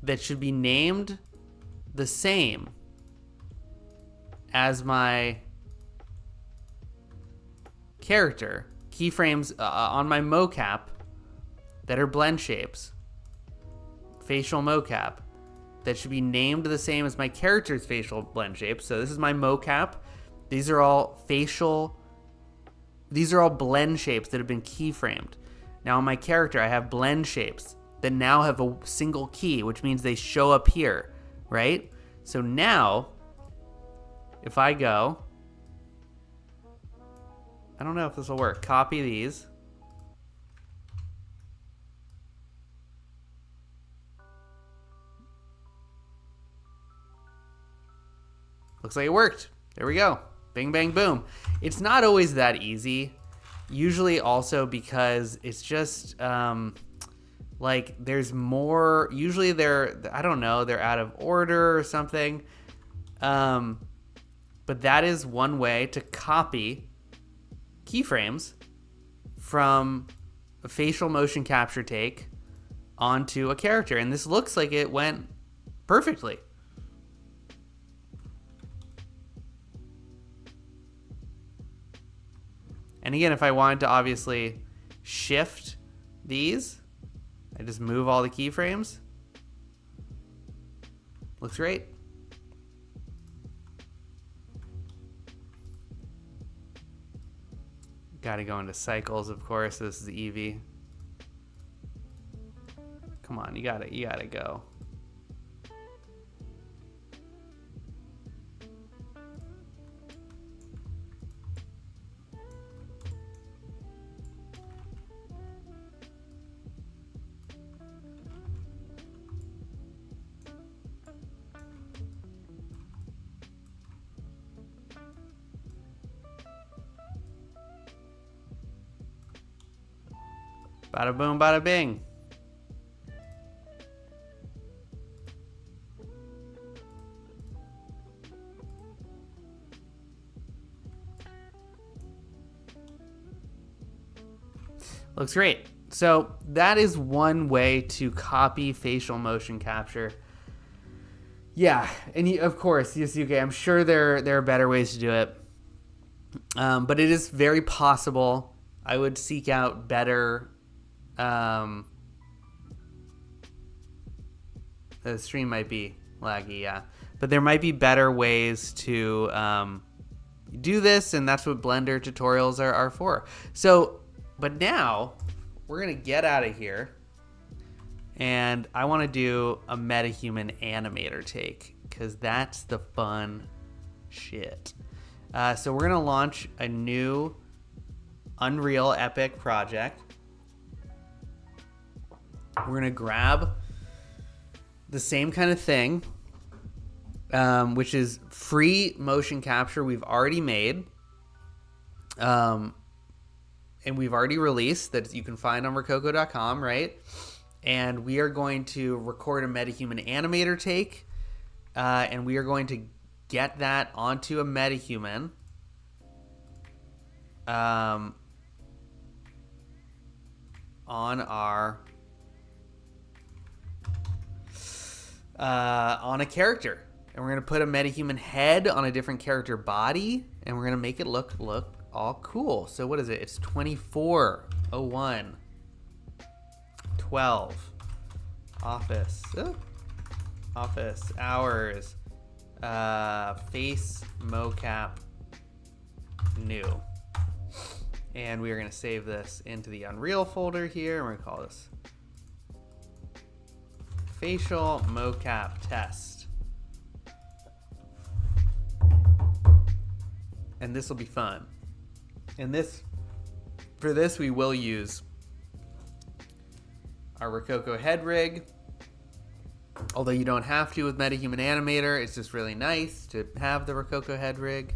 that should be named the same as my character. Keyframes on my mocap that are blend shapes. Facial mocap that should be named the same as my character's facial blend shapes. So this is my mocap. These are all blend shapes that have been keyframed. Now on my character, I have blend shapes that now have a single key, which means they show up here, right? So now, if I go, I don't know if this will work. Copy these. Looks like it worked. There we go. Bing, bang, boom. It's not always that easy. Usually also because it's just like there's more. Usually I don't know, they're out of order or something. But that is one way to copy keyframes from a facial motion capture take onto a character. And this looks like it went perfectly. And again, if I wanted to obviously shift these, I just move all the keyframes. Looks great. Got to go into cycles, of course. This is Eevee. Come on, you gotta go. Bada boom, bada bing. Looks great. So that is one way to copy facial motion capture. Yeah, and of course, Yusuke, I'm sure there are better ways to do it. But it is very possible. I would seek out better. The stream might be laggy, yeah. But there might be better ways to do this, and that's what Blender tutorials are for. So, but now, we're going to get out of here, and I want to do a MetaHuman animator take, because that's the fun shit. So we're going to launch a new Unreal Epic project. We're going to grab the same kind of thing, which is free motion capture we've already made, and we've already released that you can find on Rokoko.com, right? And we are going to record a MetaHuman animator take, and we are going to get that onto a MetaHuman. On a character, and we're gonna put a MetaHuman head on a different character body, and we're gonna make it look all cool. So what is it? It's 24:01 12 office hours, face mocap new, and we are gonna save this into the Unreal folder here, and we're gonna call this facial mocap test. And this will be fun. And for this we will use our Rokoko head rig. Although you don't have to with MetaHuman Animator, it's just really nice to have the Rokoko head rig.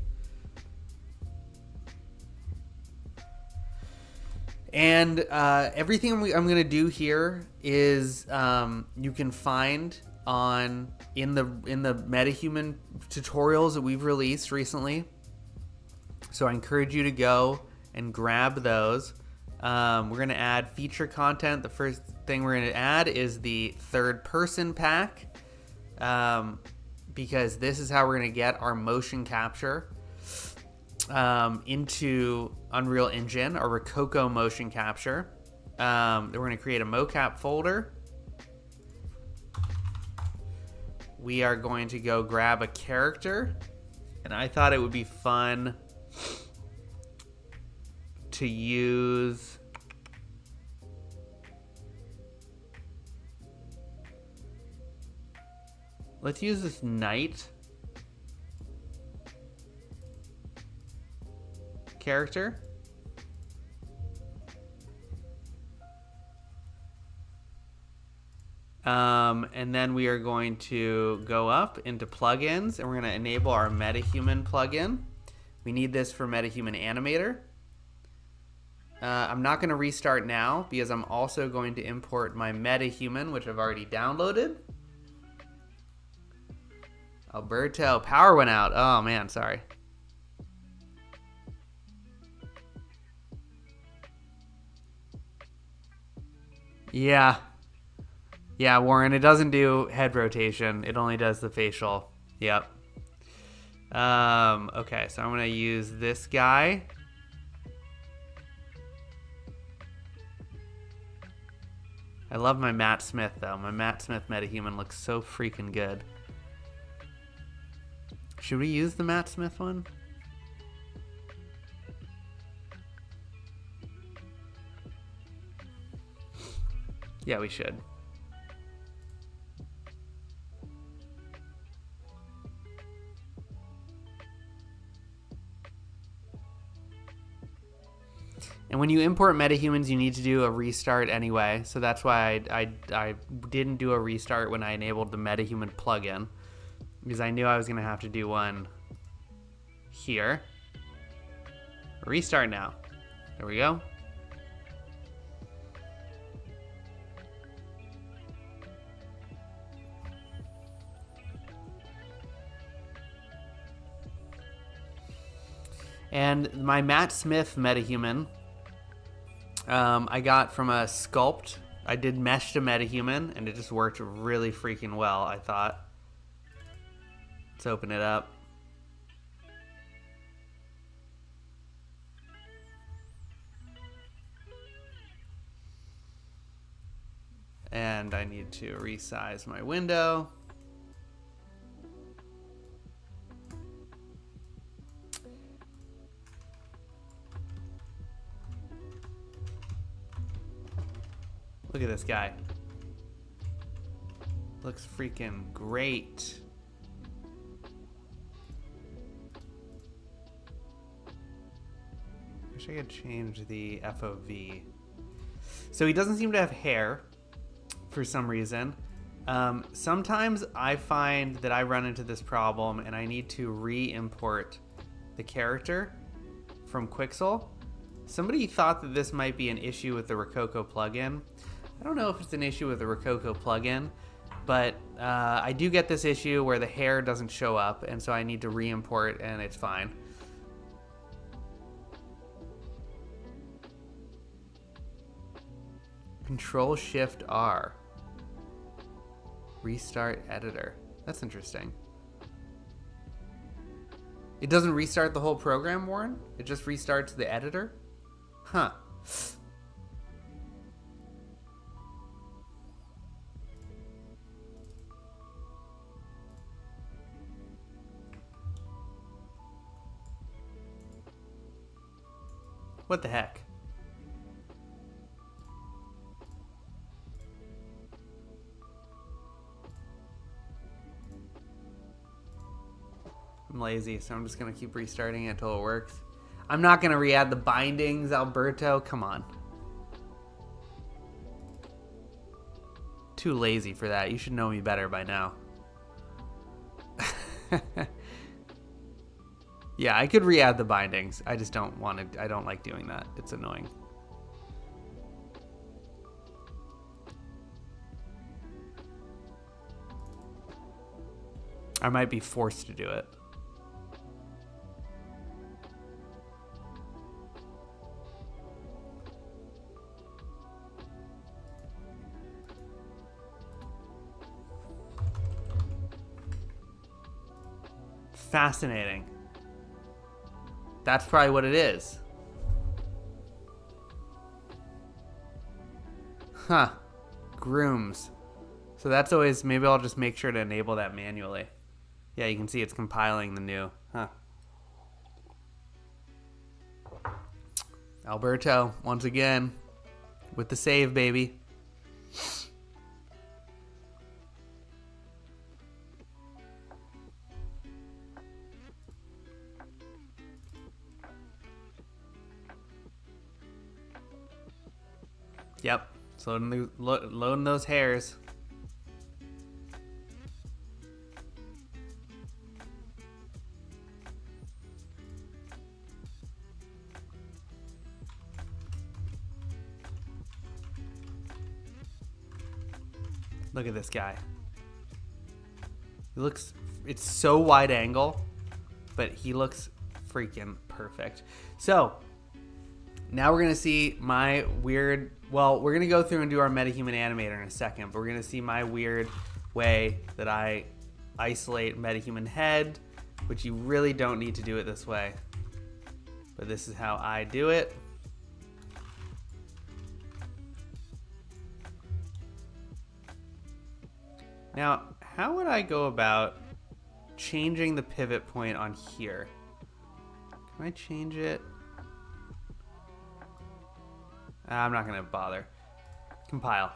And everything I'm going to do here is you can find in the MetaHuman tutorials that we've released recently. So I encourage you to go and grab those. We're going to add feature content. The first thing we're going to add is the third person pack, because this is how we're going to get our motion capture into Unreal Engine, our Rokoko motion capture. Then we're going to create a Mocap folder. We are going to go grab a character, and I thought it would be fun to use let's use this knight character. And then we are going to go up into plugins, and we're going to enable our MetaHuman plugin. We need this for MetaHuman Animator. I'm not going to restart now because I'm also going to import my MetaHuman, which I've already downloaded. Alberto, power went out. Oh man, sorry. Yeah, Warren, it doesn't do head rotation. It only does the facial. Yep. Okay, so I'm going to use this guy. I love my Matt Smith, though. My Matt Smith MetaHuman looks so freaking good. Should we use the Matt Smith one? Yeah, we should. And when you import MetaHumans, you need to do a restart anyway. So that's why I didn't do a restart when I enabled the MetaHuman plugin, because I knew I was going to have to do one here. Restart now. There we go. And my Matt Smith MetaHuman, I got from a sculpt. I did mesh to MetaHuman, and it just worked really freaking well, I thought. Let's open it up. And I need to resize my window. Look at this guy. Looks freaking great. Wish I could change the FOV. So he doesn't seem to have hair for some reason. Sometimes I find that I run into this problem and I need to re-import the character from Quixel. Somebody thought that this might be an issue with the Rokoko plugin. I don't know if it's an issue with the Rokoko plugin, but I do get this issue where the hair doesn't show up, and so I need to re-import, and it's fine. Control-Shift-R. Restart editor. That's interesting. It doesn't restart the whole program, Warren? It just restarts the editor? Huh. What the heck? I'm lazy, so I'm just gonna keep restarting it until it works. I'm not going to re-add the bindings, Alberto. Come on. Too lazy for that. You should know me better by now. Yeah, I could re-add the bindings. I just don't want to. I don't like doing that. It's annoying. I might be forced to do it. Fascinating. That's probably what it is. Huh. Grooms. So that's always, maybe I'll just make sure to enable that manually. Yeah, you can see it's compiling the new. Huh. Alberto, once again, with the save, baby. Yep, so loading those hairs. Look at this guy. He looks, it's so wide angle, but he looks freaking perfect. So now we're gonna see my weird, well, we're gonna go through and do our MetaHuman animator in a second, but we're gonna see my weird way that I isolate MetaHuman head, which you really don't need to do it this way, but this is how I do it. Now, how would I go about changing the pivot point on here? Can I change it? I'm not going to bother. Compile.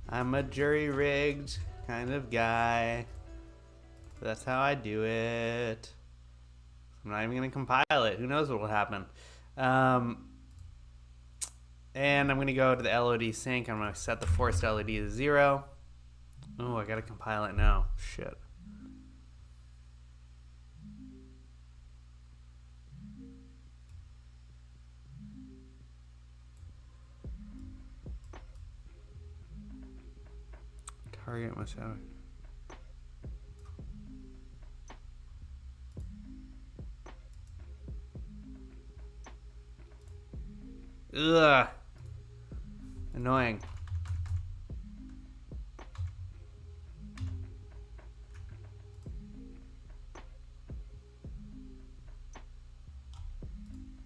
I'm a jury-rigged kind of guy. That's how I do it. I'm not even going to compile it. Who knows what will happen. And I'm going to go to the LOD sync. I'm going to set the forced LOD to 0. Oh, I got to compile it now. Shit. Target must have. Ugh. Annoying.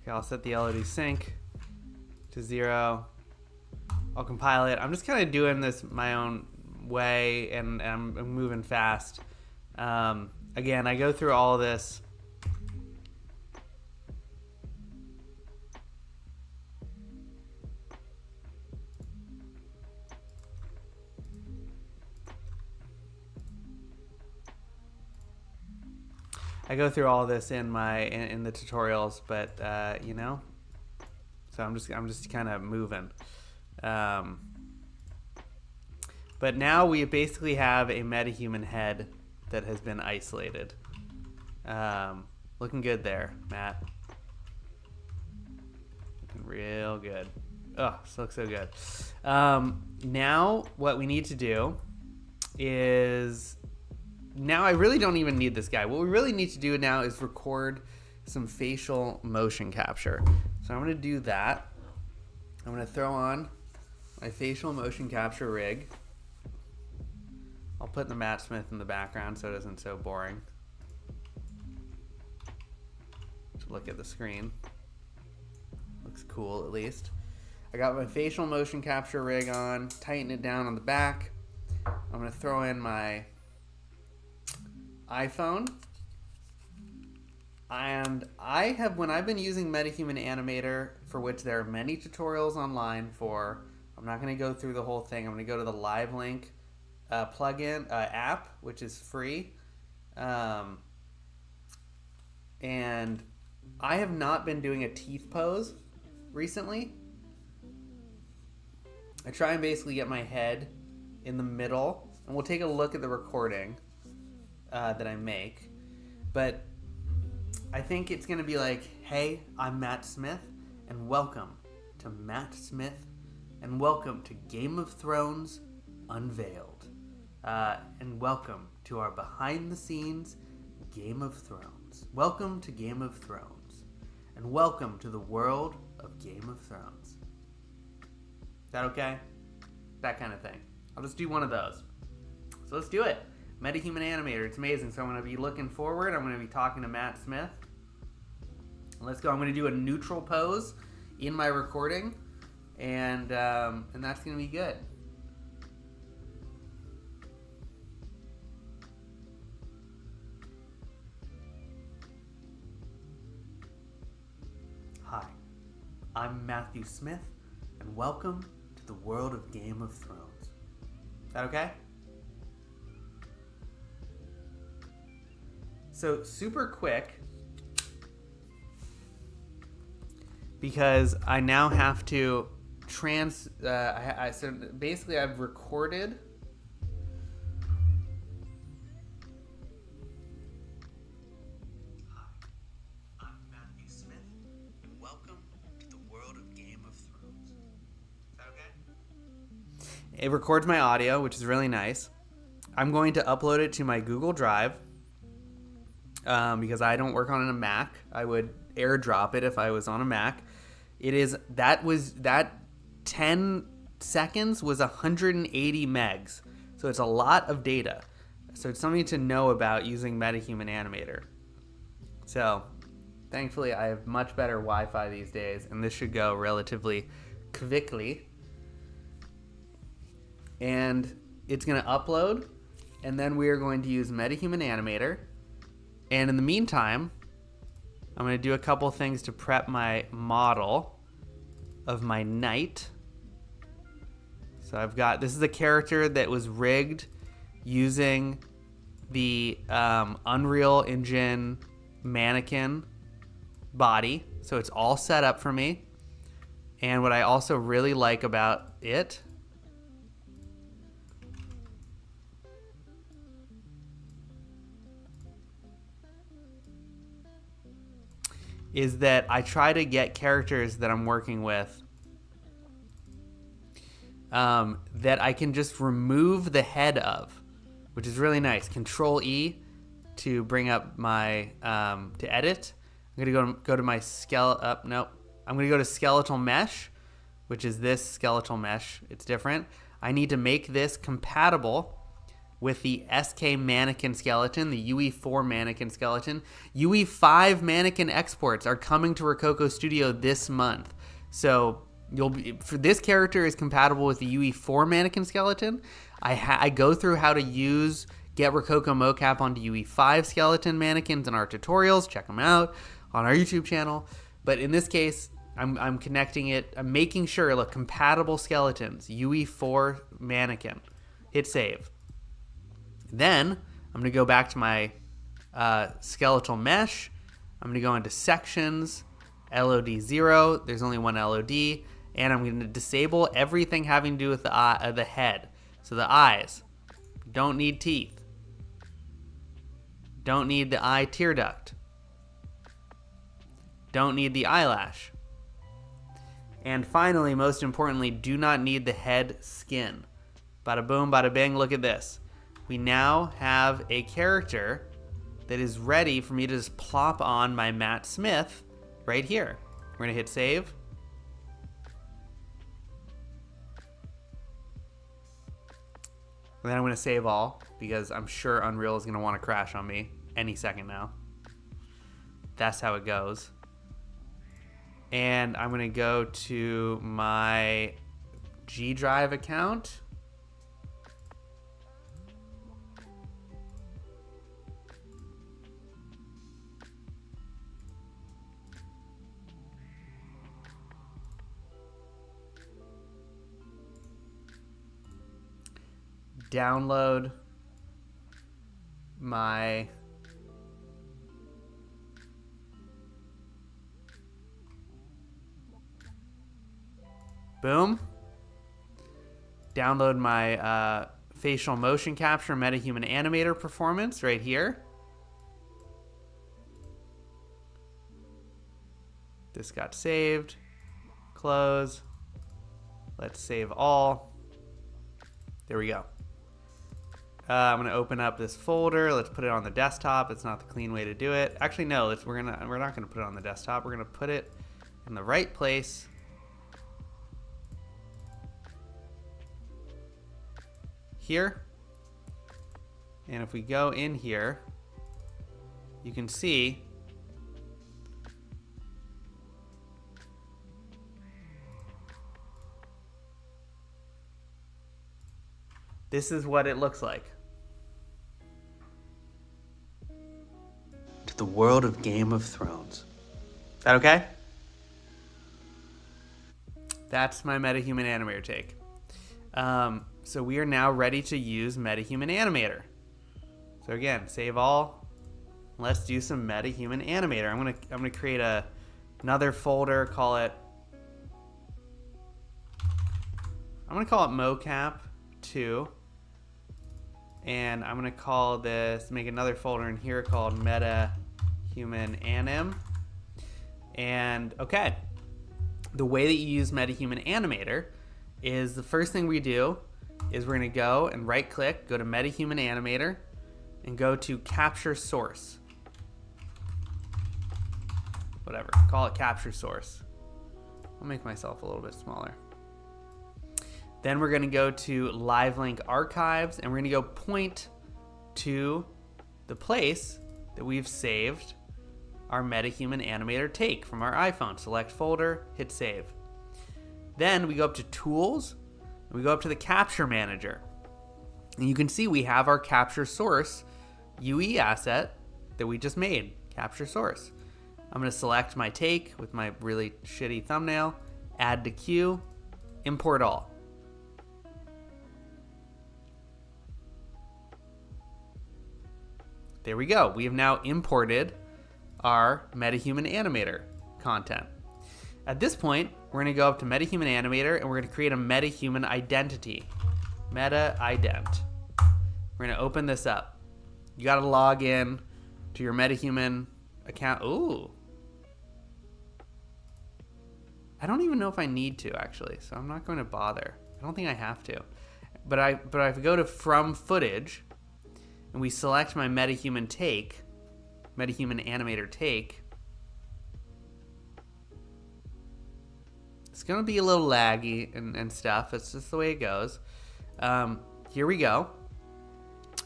Okay, I'll set the LOD sync to 0. I'll compile it. I'm just kind of doing this my own way, and I'm moving fast. Again, I go through all of this. I go through all of this in my in the tutorials, but you know, so I'm just kind of moving. But now we basically have a MetaHuman head that has been isolated. Looking good there, Matt. Looking real good. Oh, this looks so good. Now what we need to do is now I really don't even need this guy. What we really need to do now is record some facial motion capture. So I'm going to do that. I'm going to throw on my facial motion capture rig. I'll put the Matt Smith in the background so it isn't so boring. Just look at the screen. Looks cool, at least. I got my facial motion capture rig on, tighten it down on the back. I'm going to throw in my iPhone. And when I've been using MetaHuman Animator, for which there are many tutorials online for, I'm not going to go through the whole thing. I'm going to go to the Live Link plugin app, which is free. And I have not been doing a teeth pose recently. I try and basically get my head in the middle, and we'll take a look at the recording that I make. But I think it's going to be like, hey, I'm Matt Smith, and welcome to Matt Smith, and welcome to Game of Thrones Unveiled. And welcome to our behind-the-scenes Game of Thrones. Welcome to Game of Thrones, and welcome to the world of Game of Thrones. Is that okay? That kind of thing. I'll just do one of those. So let's do it. MetaHuman Animator. It's amazing. So I'm going to be looking forward. I'm going to be talking to Matt Smith. Let's go. I'm going to do a neutral pose in my recording, and that's going to be good. Hi, I'm Matthew Smith, and welcome to the world of Game of Thrones. Is that okay? So super quick, because I now have to so basically I've recorded I'm Matthew Smith, and welcome to the world of Game of Thrones. Is that okay? It records my audio, which is really nice. I'm going to upload it to my Google Drive because I don't work on a Mac. I would AirDrop it if I was on a Mac. That 10 seconds was 180 megs. So it's a lot of data. So it's something to know about using MetaHuman Animator. So thankfully I have much better Wi-Fi these days, and this should go relatively quickly. And it's going to upload, and then we are going to use MetaHuman Animator. And in the meantime, I'm going to do a couple things to prep my model of my knight. So I've got, this is a character that was rigged using the Unreal Engine mannequin body. So it's all set up for me. And what I also really like about it is that I try to get characters that I'm working with that I can just remove the head of, which is really nice. Control E to bring up my to edit. I'm gonna go to my I'm gonna go to skeletal mesh, which is this skeletal mesh. It's different. I need to make this compatible with the SK mannequin skeleton, the UE4 mannequin skeleton. UE5 mannequin exports are coming to Rokoko Studio this month. So for this character is compatible with the UE4 mannequin skeleton. I go through how to get Rokoko Mocap onto UE5 skeleton mannequins in our tutorials. Check them out on our YouTube channel. But in this case, I'm connecting it. I'm making sure, look, compatible skeletons, UE4 mannequin. Hit save. Then I'm going to go back to my skeletal mesh. I'm going to go into sections, LOD 0. There's only one LOD. And I'm going to disable everything having to do with the head. So the eyes. Don't need teeth. Don't need the eye tear duct. Don't need the eyelash. And finally, most importantly, do not need the head skin. Bada boom, bada bing, look at this. we now have a character that is ready for me to just plop on my Matt Smith right here. We're gonna hit save. And then I'm gonna save all because I'm sure Unreal is gonna wanna crash on me any second now. That's how it goes. And I'm gonna go to my G Drive account. Download my boom. Download my facial motion capture MetaHuman Animator performance right here. This got saved. Close. Let's save all. There we go. I'm gonna open up this folder. Let's put it on the desktop. It's not the clean way to do it. Actually, no. We're not gonna put it on the desktop. We're gonna put it in the right place. Here. And if we go in here, you can see this is what it looks like. To the world of Game of Thrones. Is that okay? That's my MetaHuman Animator take. So we are now ready to use MetaHuman Animator. So again, save all. Let's do some MetaHuman Animator. I'm gonna create another folder. I'm gonna call it Mocap 2. And I'm gonna call this, make another folder in here called MetaHuman Anim. And okay, the way that you use MetaHuman Animator is the first thing we do is we're gonna go and right click, go to MetaHuman Animator, and go to Capture Source. Whatever, call it Capture Source. I'll make myself a little bit smaller. Then we're gonna go to Live Link Archives, and we're gonna go point to the place that we've saved our MetaHuman Animator take from our iPhone. Select folder, hit save. Then we go up to Tools, and we go up to the Capture Manager. And you can see we have our Capture Source UE asset that we just made, Capture Source. I'm gonna select my take with my really shitty thumbnail, add to queue, import all. There we go. We have now imported our MetaHuman Animator content. At this point, we're going to go up to MetaHuman Animator and we're going to create a MetaHuman identity. MetaIdent. We're going to open this up. You got to log in to your MetaHuman account. Ooh. I don't even know if I need to actually, so I'm not going to bother. I don't think I have to. But if I go to From Footage, and we select my MetaHuman take, MetaHuman Animator take, it's gonna be a little laggy and stuff. It's just the way it goes. Here we go.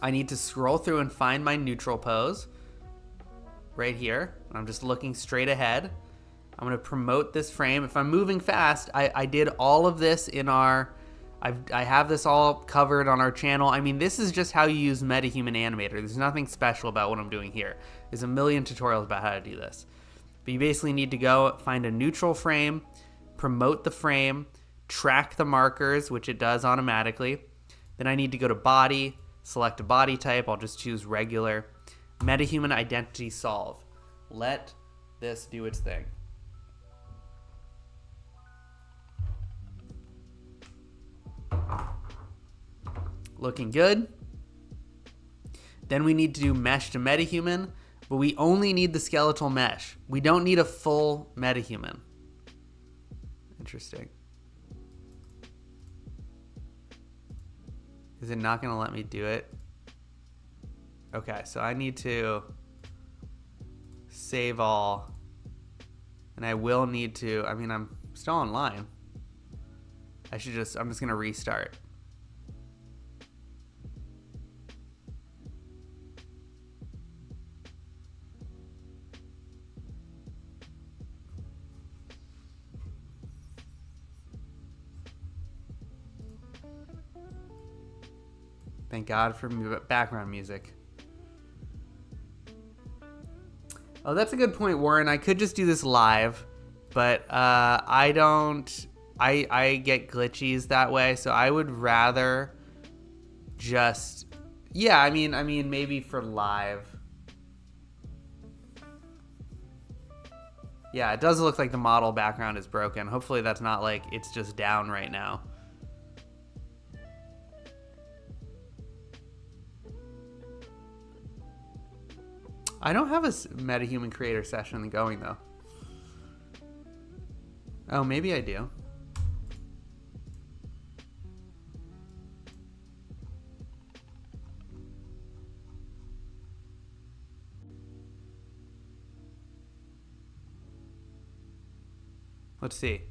I need to scroll through and find my neutral pose right here. I'm just looking straight ahead. I'm gonna promote this frame. If I'm moving fast, I did all of this in our, I have this all covered on our channel. I mean, this is just how you use MetaHuman Animator. There's nothing special about what I'm doing here. There's a million tutorials about how to do this. But you basically need to go find a neutral frame, promote the frame, track the markers, which it does automatically. Then I need to go to body, select a body type. I'll just choose regular. MetaHuman identity solve. Let this do its thing. Looking good. Then we need to do mesh to MetaHuman, but we only need the skeletal mesh. We don't need a full MetaHuman. Interesting. Is it not going to let me do it? Okay, so I need to save all. And I will need to, I mean, I'm still online. I'm just going to restart. Thank God for background music. Oh, that's a good point, Warren. I could just do this live, but I get glitchies that way, so I would rather just, yeah, I mean maybe for live. Yeah, it does look like the model background is broken. Hopefully that's not like it's just down right now. I don't have a MetaHuman creator session going though. Oh, maybe I do. Let's see.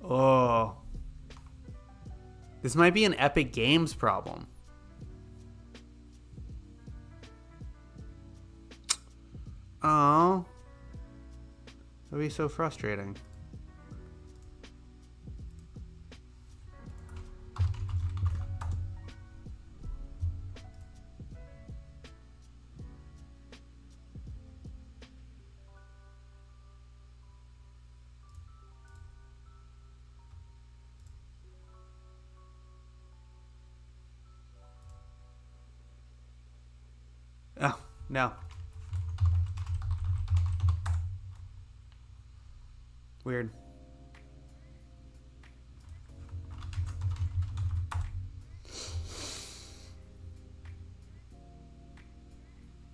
Oh. This might be an Epic Games problem. Oh. That'd be so frustrating. Oh, no. Weird.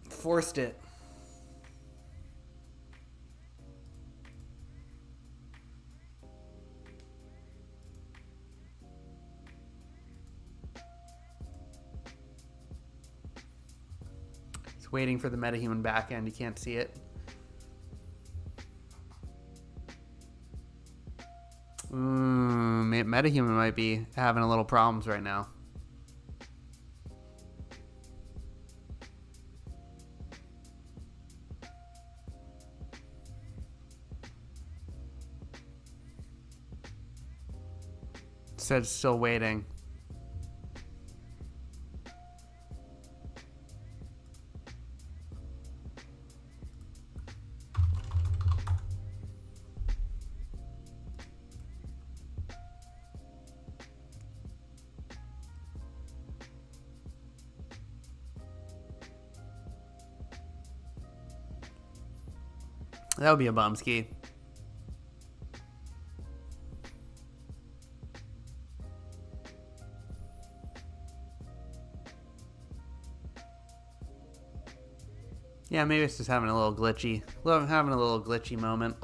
Forced it. It's waiting for the MetaHuman backend. You can't see it. MetaHuman might be having a little problems right now. It said still waiting. That would be a bumski. Yeah, maybe it's just having a little glitchy. Having a little glitchy moment.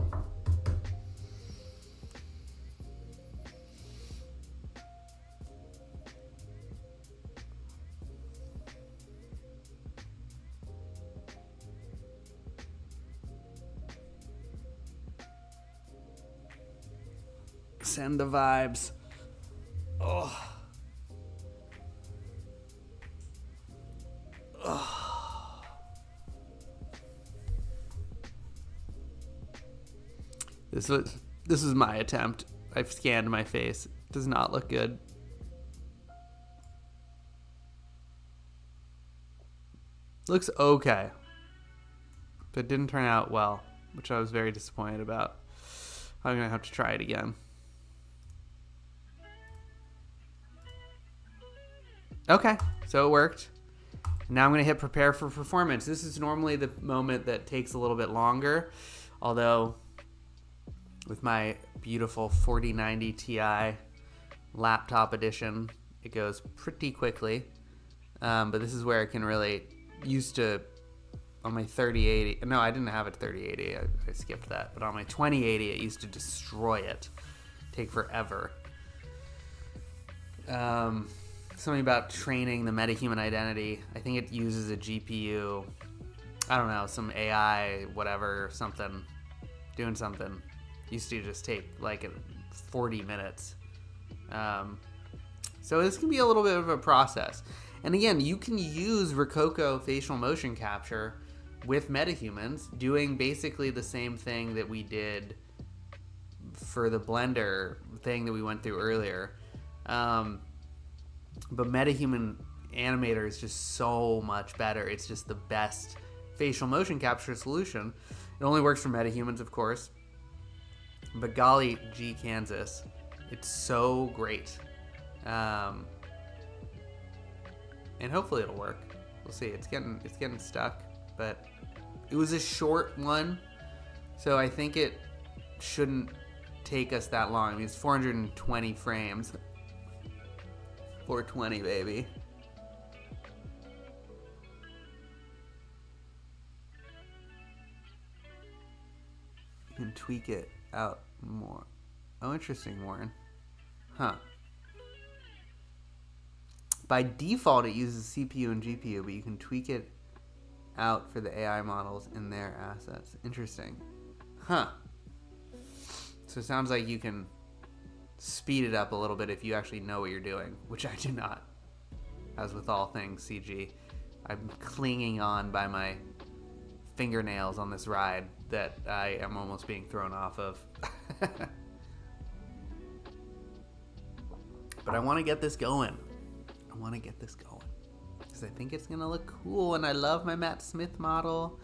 Send the vibes. Oh. Oh. This is my attempt. I've scanned my face. It does not look good. Looks okay. But it didn't turn out well, which I was very disappointed about. I'm gonna have to try it again. Okay, so it worked. Now I'm going to hit prepare for performance. This is normally the moment that takes a little bit longer, although with my beautiful 4090 Ti laptop edition, it goes pretty quickly. But this is where it can really, used to on my 3080. No, I didn't have a 3080. I skipped that. But on my 2080, it used to destroy it. Take forever. Something about training the MetaHuman identity. I think it uses a GPU. I don't know, some AI, whatever, something. Doing something. Used to just take like 40 minutes. So this can be a little bit of a process. And again, you can use Rokoko facial motion capture with MetaHumans, doing basically the same thing that we did for the Blender thing that we went through earlier. But MetaHuman Animator is just so much better. It's just the best facial motion capture solution. It only works for MetaHumans, of course. But golly gee Kansas, it's so great. And hopefully it'll work. We'll see. It's getting stuck, but it was a short one, so I think it shouldn't take us that long. I mean, it's 420 frames. 420, baby. You can tweak it out more. Oh, interesting, Warren. Huh. By default, it uses CPU and GPU, but you can tweak it out for the AI models in their assets. Interesting. Huh. So it sounds like you can speed it up a little bit if you actually know what you're doing, which I do not. As with all things CG, I'm clinging on by my fingernails on this ride that I am almost being thrown off of. But I want to get this going. Because I think it's going to look cool, and I love my Matt Smith model,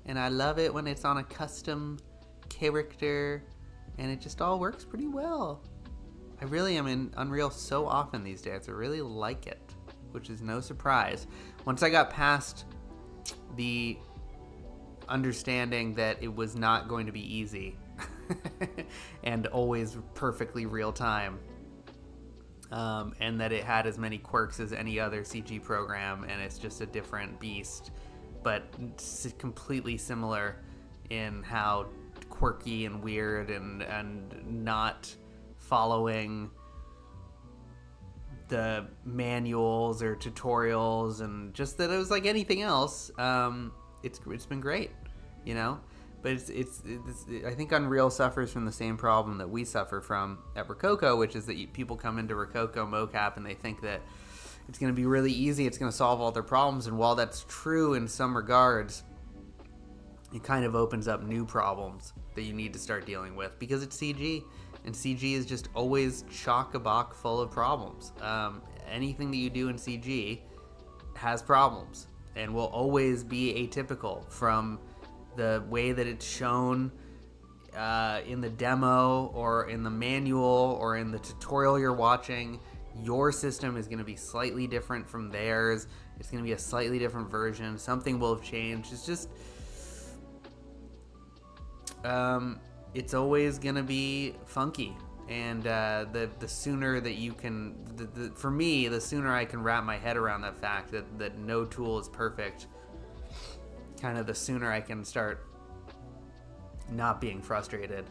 and I love it when it's on a custom character, and it just all works pretty well. I really am in Unreal so often these days. I really like it, which is no surprise. Once I got past the understanding that it was not going to be easy and always perfectly real time, and that it had as many quirks as any other CG program, and it's just a different beast, but completely similar in how quirky and weird and not following the manuals or tutorials, and just that it was like anything else. It's been great, you know. But it's I think Unreal suffers from the same problem that we suffer from at Rokoko, which is that people come into Rokoko Mocap and they think that it's going to be really easy, it's going to solve all their problems, and while that's true in some regards, it kind of opens up new problems that you need to start dealing with, because it's CG, and CG is just always chock-a-block full of problems. Anything that you do in CG has problems and will always be atypical from the way that it's shown in the demo or in the manual or in the tutorial you're watching. Your system is going to be slightly different from theirs. It's going to be a slightly different version. Something will have changed. It's just it's always going to be funky. And the sooner that you can, for me, the sooner I can wrap my head around that fact that no tool is perfect, kind of the sooner I can start not being frustrated.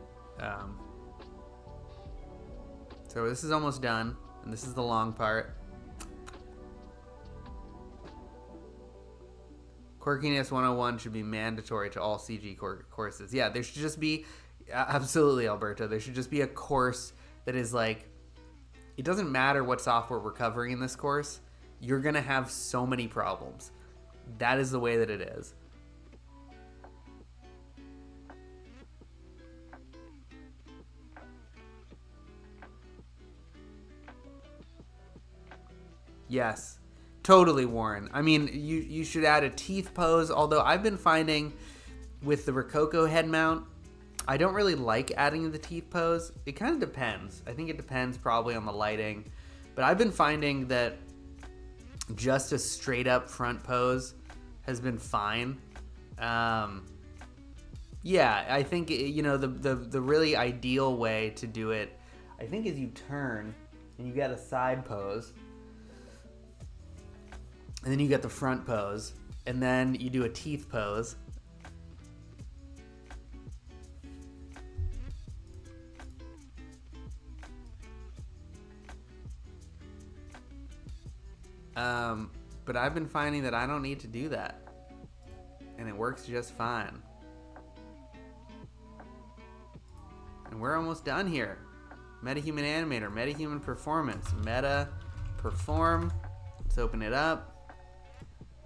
So this is almost done, and this is the long part. Quirkiness 101 should be mandatory to all CG courses. Yeah, there should just be, absolutely, Alberto, there should just be a course that is like, it doesn't matter what software we're covering in this course, you're going to have so many problems. That is the way that it is. Yes, totally, Warren. I mean, you should add a teeth pose, although I've been finding with the Rokoko head mount, I don't really like adding the teeth pose. It kind of depends. I think it depends probably on the lighting, but I've been finding that just a straight up front pose has been fine. Yeah, I think, you know, the really ideal way to do it, I think, is you turn and you get a side pose, and then you get the front pose, and then you do a teeth pose. But I've been finding that I don't need to do that, and it works just fine. And we're almost done here. MetaHuman Animator, MetaHuman Performance, Meta Perform. Let's open it up.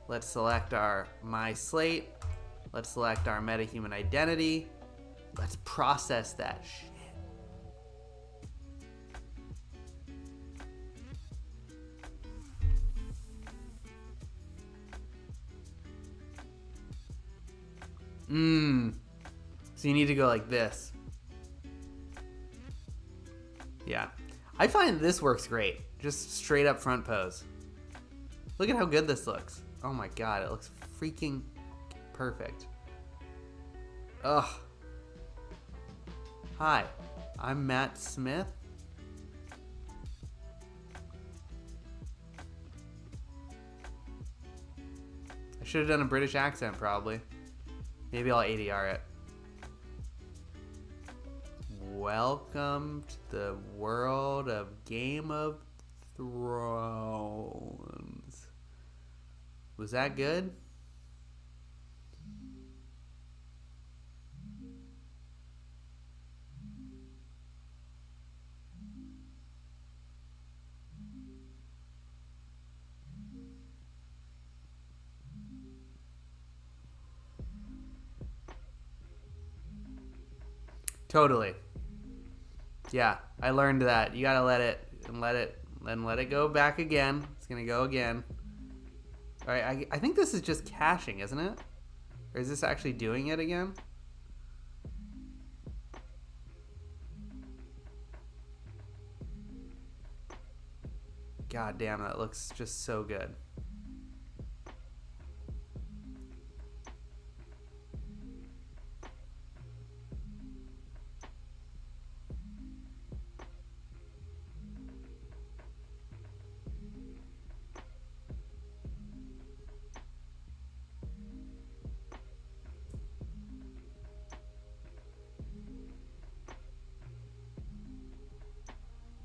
Let's select our My Slate. Let's select our MetaHuman identity. Let's process that shit. So you need to go like this. Yeah. I find this works great. Just straight up front pose. Look at how good this looks. Oh my god, it looks freaking perfect. Ugh. Hi, I'm Matt Smith. I should have done a British accent probably. Maybe I'll ADR it. Welcome to the world of Game of Thrones. Was that good? Totally. Yeah, I learned that. You gotta let it go back again. It's gonna go again. All right, I think this is just caching, isn't it? Or is this actually doing it again? God damn, that looks just so good.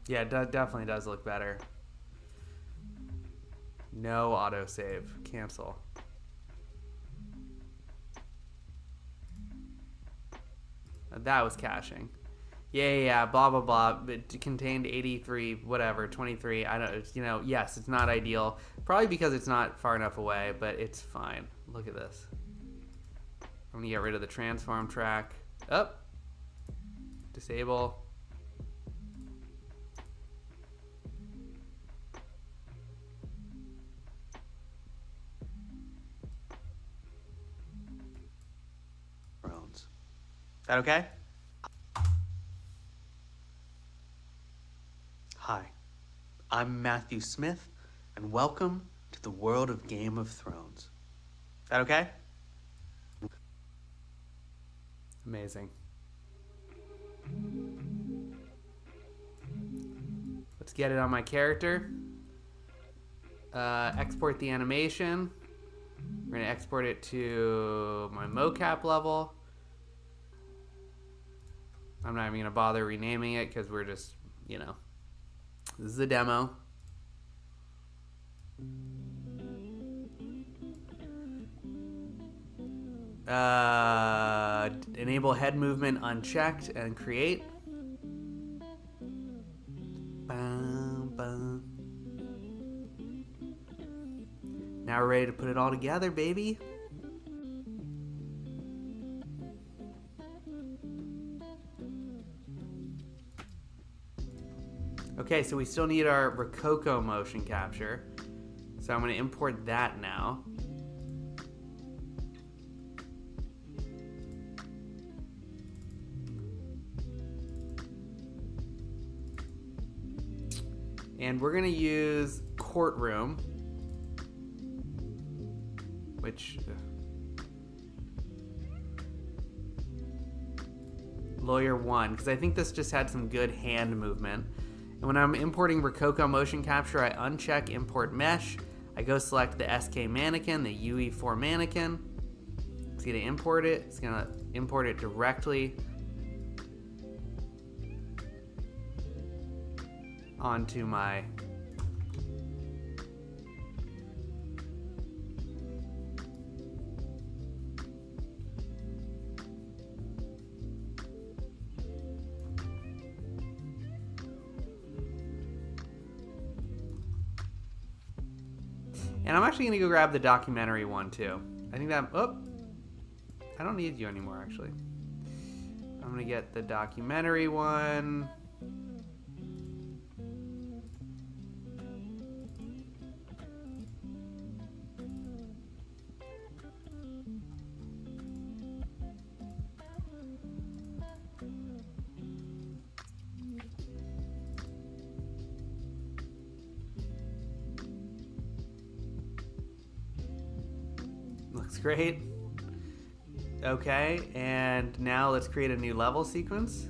Yeah, it definitely does look better. No autosave. Cancel. That was caching. Yeah, blah, blah, blah. It contained 83, whatever, 23. I don't, yes, it's not ideal. Probably because it's not far enough away, but it's fine. Look at this. I'm going to get rid of the transform track. Up. Disable. Is that okay? Hi, I'm Matthew Smith, and welcome to the world of Game of Thrones. Is that okay? Amazing. Let's get it on my character. Export the animation. We're going to export it to my mocap level. I'm not even going to bother renaming it because we're just, this is a demo. Enable head movement unchecked and create. Bum, bum. Now we're ready to put it all together, baby. Okay, so we still need our Rokoko motion capture. So I'm going to import that now. And we're going to use Courtroom, which... Lawyer 1, because I think this just had some good hand movement. And when I'm importing Rokoko motion capture, I uncheck import mesh. I go select the SK mannequin, the UE4 mannequin. It's going to import it. It's going to import it directly onto my and I'm actually going to go grab the documentary one too. I think that, oh, I don't need you anymore actually. I'm going to get the documentary one. Looks great. Okay, and now let's create a new level sequence.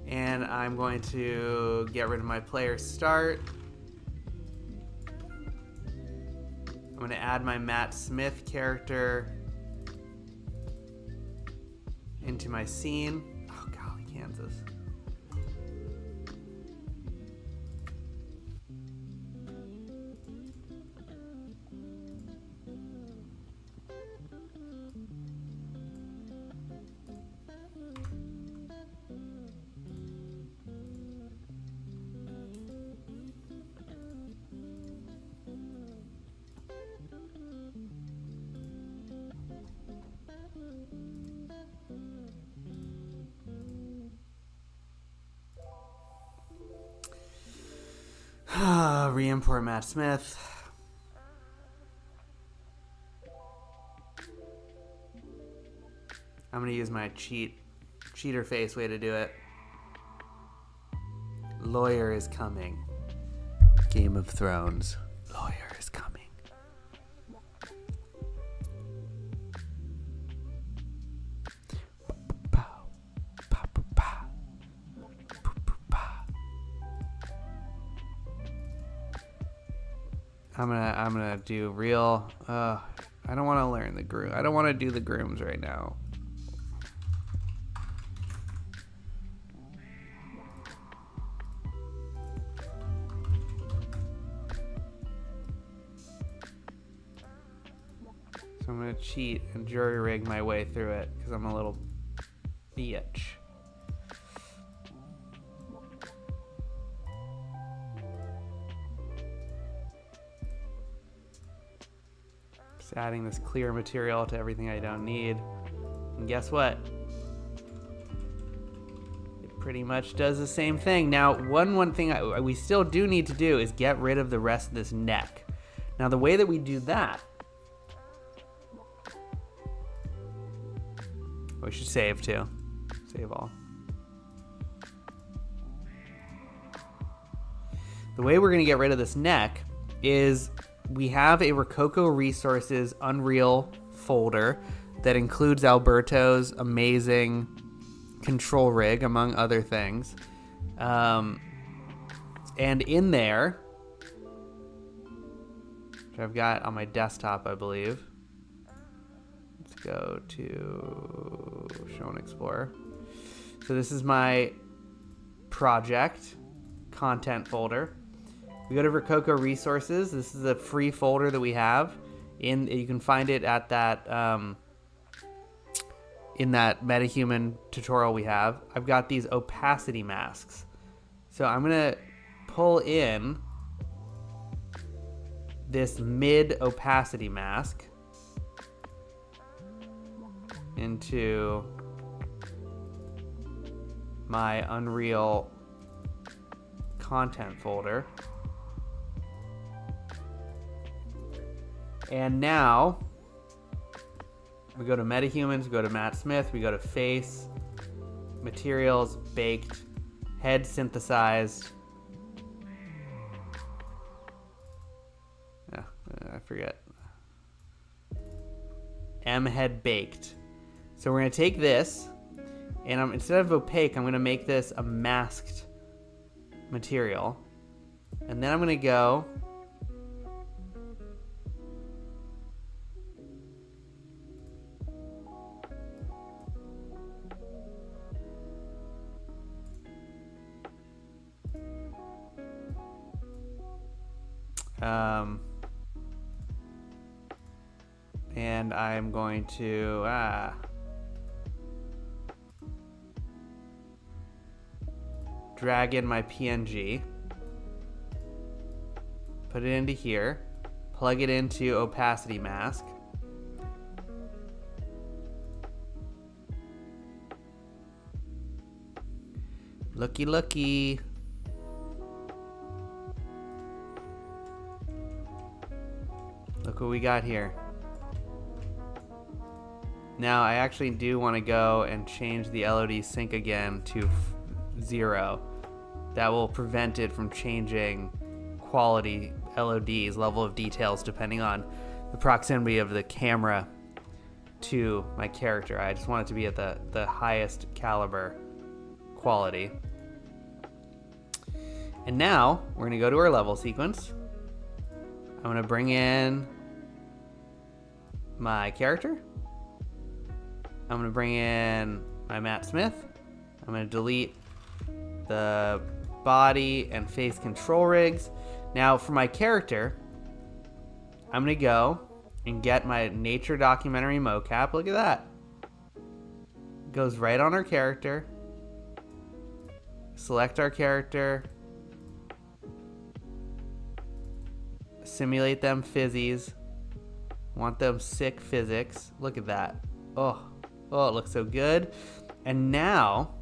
And I'm going to get rid of my player start. I'm going to add my Matt Smith character into my scene. Oh, golly, Kansas. Re-import Matt Smith. I'm going to use my cheater face way to do it. Lawyer is coming. Game of Thrones. Lawyer is coming. I'm gonna do real. I don't want to learn the groom. I don't want to do the grooms right now. So I'm gonna cheat and jury rig my way through it because I'm a little bitch. Adding this clear material to everything I don't need. And guess what? It pretty much does the same thing. Now, one thing we still do need to do is get rid of the rest of this neck. Now, the way that we do that, we should save too. Save all. The way we're going to get rid of this neck is we have a Rokoko Resources Unreal folder that includes Alberto's amazing control rig, among other things. And in there, which I've got on my desktop, I believe. Let's go to Show and Explore. So this is my project content folder. We go to Rokoko Resources. This is a free folder that we have. You can find it at that in that MetaHuman tutorial we have. I've got these opacity masks. So I'm gonna pull in this mid opacity mask into my Unreal content folder. And now we go to MetaHumans, we go to Matt Smith, we go to face, materials, baked, head synthesized. I forget. M head baked. So we're going to take this And instead of opaque, I'm going to make this a masked material. And then I'm going to go and I'm going to drag in my PNG, put it into here, plug it into opacity mask, looky looky. Look what we got here. Now I actually do want to go and change the LOD sync again to 0. That will prevent it from changing quality LODs, level of details, depending on the proximity of the camera to my character. I just want it to be at the highest caliber quality. And now we're going to go to our level sequence. I'm going to bring in my character. I'm going to bring in my Matt Smith. I'm going to delete the body and face control rigs. Now for my character, I'm going to go and get my nature documentary mocap. Look at that. It goes right on our character. Select our character. Simulate them fizzies. Want them sick physics. Look at that. Oh, it looks so good. And now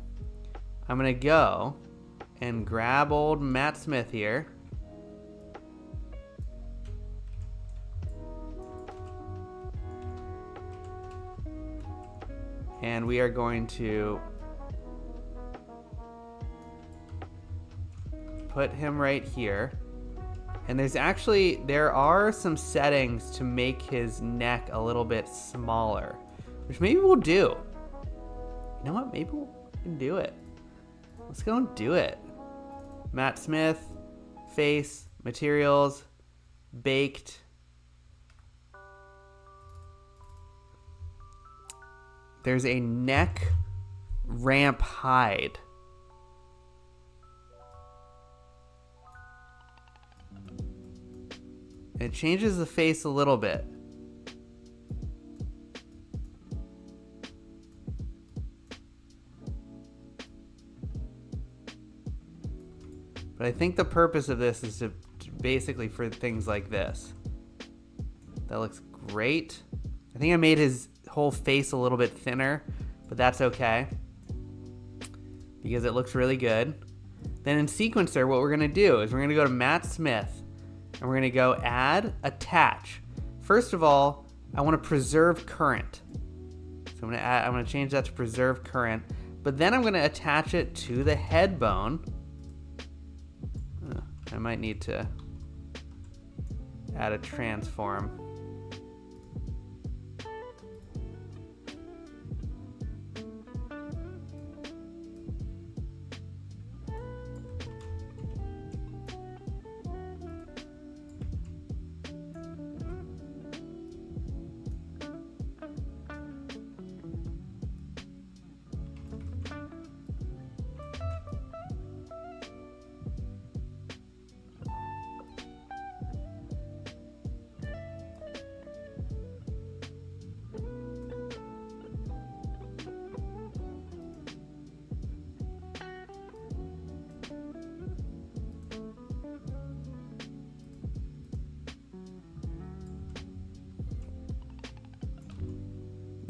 I'm gonna go and grab old Matt Smith here. And we are going to put him right here. And there are some settings to make his neck a little bit smaller, which maybe we'll do. You know what? Maybe we can do it. Let's go and do it. Matt Smith, face, materials, baked. There's a neck ramp hide. It changes the face a little bit. But I think the purpose of this is to basically for things like this. That looks great. I think I made his whole face a little bit thinner, but that's okay because it looks really good. Then in Sequencer, what we're gonna do is we're gonna go to Matt Smith and we're gonna go add, attach. First of all, I wanna preserve current. So I'm gonna change that to preserve current, but then I'm gonna attach it to the head bone. I might need to add a transform.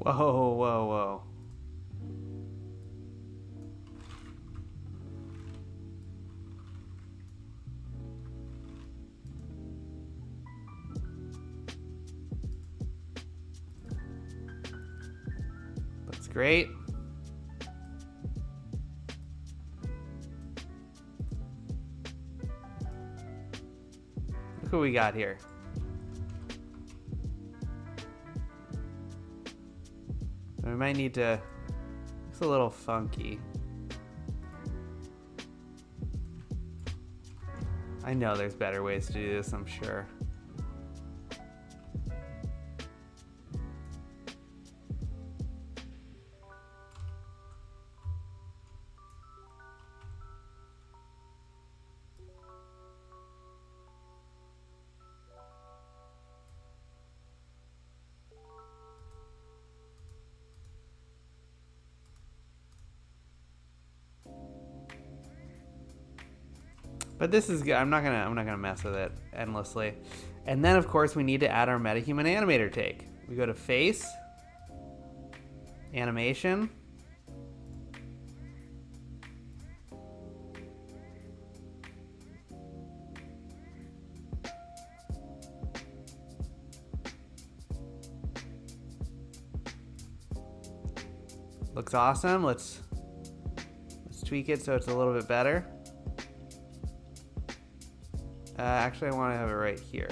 Whoa, whoa, whoa. Looks great. Look what we got here. We might need to, looks Looks a little funky. I know there's better ways to do this, I'm sure. But this is good. I'm not gonna mess with it endlessly. And then of course we need to add our MetaHuman animator take. We go to face, animation, looks awesome. Let's tweak it so it's a little bit better. Actually, I want to have it right here.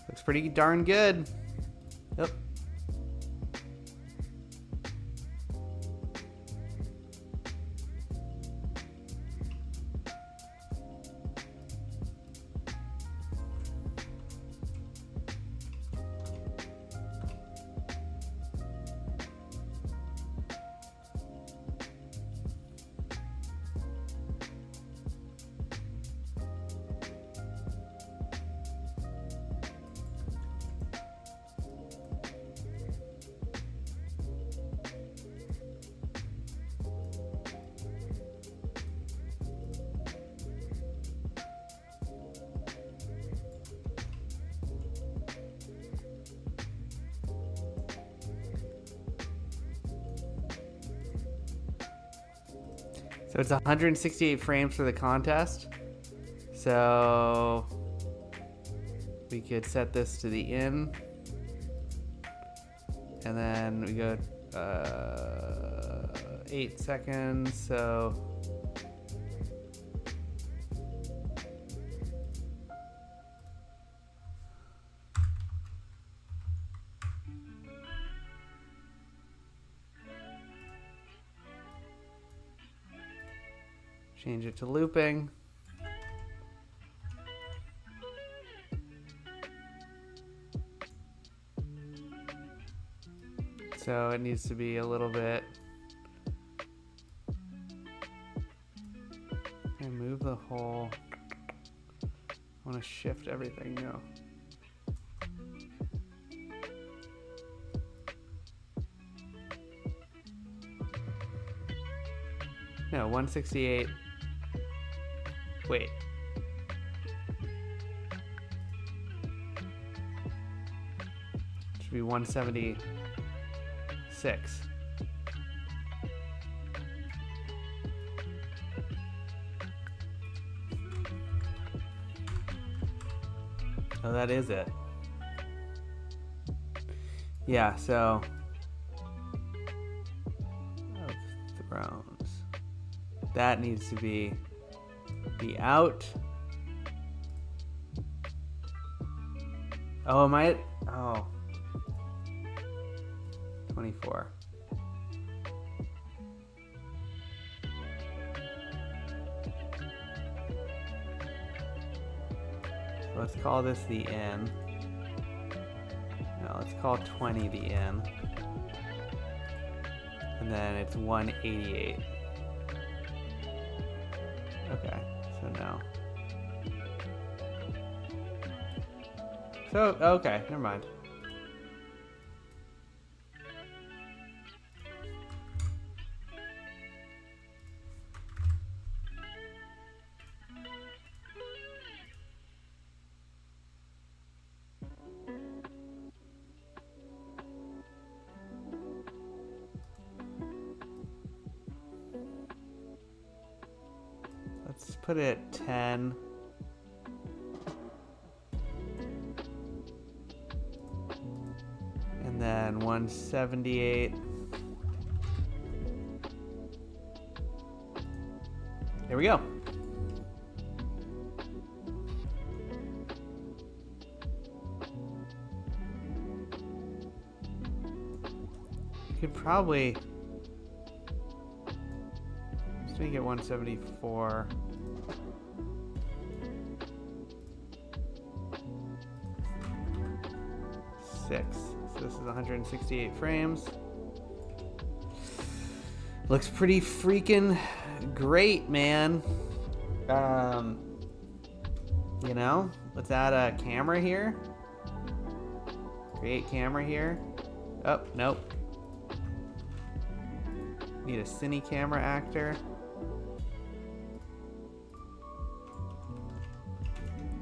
Looks pretty darn good. Yep. So it's 168 frames for the contest. So we could set this to the in. And then we go 8 seconds. So change it to looping. So it needs to be a little bit. And move the whole. I want to shift everything now. No, 168. Wait. Should be 176. Oh, that is it. Yeah, so of Thrones. That needs to be out. Oh, am I? Oh. 24. So let's call this the N. No, let's call 20 the N. And then it's 188. Okay, so no. So, okay, never mind. Let's put it at 10. And then 178. Here we go. You could probably just make it 174. So this is 168 frames. Looks pretty freaking great, man. You know, let's add a camera here. Create camera here. Oh, nope. Need a cine camera actor.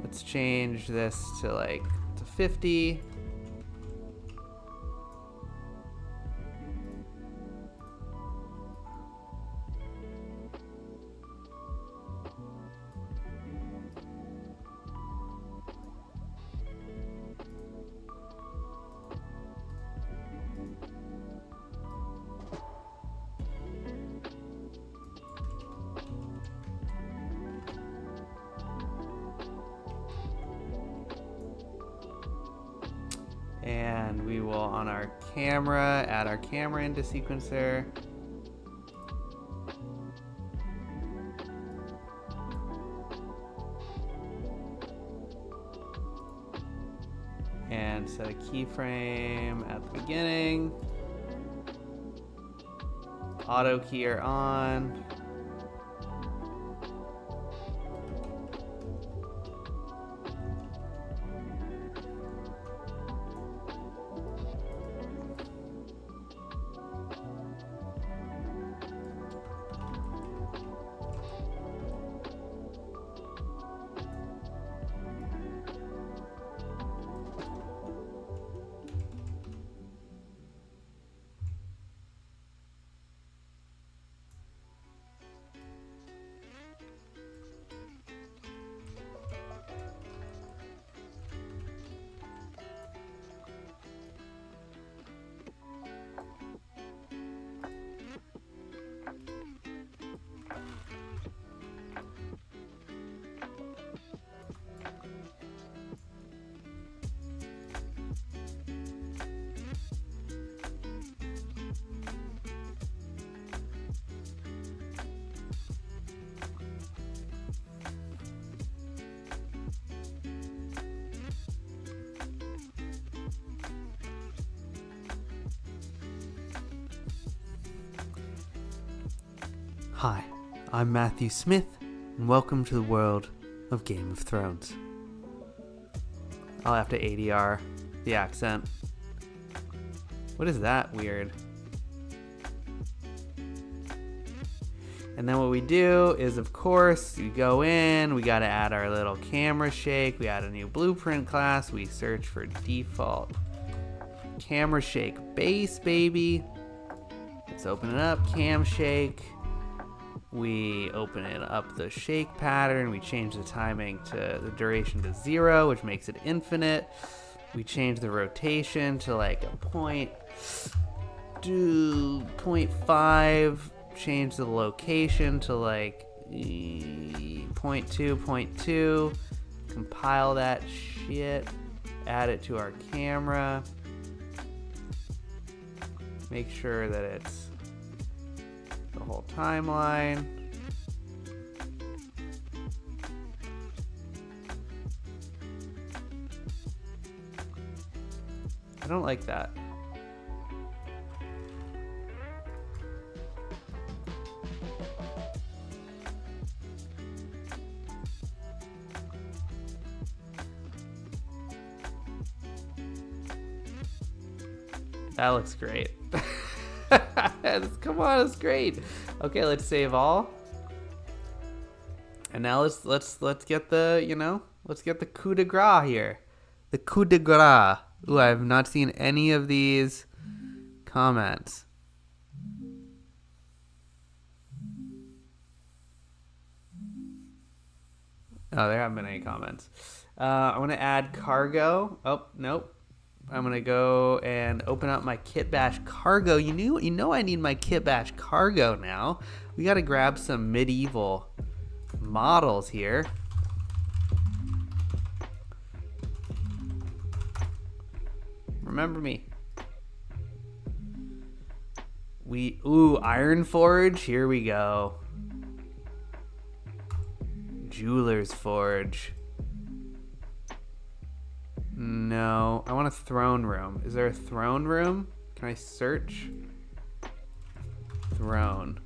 Let's change this to like to 50. And we will, on our camera, add our camera into sequencer. And set a keyframe at the beginning. Auto keyer on. Hi, I'm Matthew Smith, and welcome to the world of Game of Thrones. I'll have to ADR the accent. What is that weird? And then what we do is, of course, we go in, we got to add our little camera shake, we add a new blueprint class, we search for default camera shake base, baby. Let's open it up, cam shake. We open it up the shake pattern. We change the timing to the duration to 0, which makes it infinite. We change the rotation to like a point, do 0.5. Change the location to like 0.2. Compile that shit. Add it to our camera. Make sure that it's the whole timeline. I don't like that. That looks great. Come on, it's great. Okay, let's save all. And now let's get the, let's get the coup de grace here. The coup de grace. Ooh, I have not seen any of these comments. Oh, there haven't been any comments. I want to add cargo. Oh, nope. I'm going to go and open up my Kit Bash cargo. You know I need my Kit Bash cargo now. We got to grab some medieval models here. Remember me. Ooh, Iron Forge. Here we go. Jeweler's Forge. No, I want a throne room. Is there a throne room? Can I search? Throne.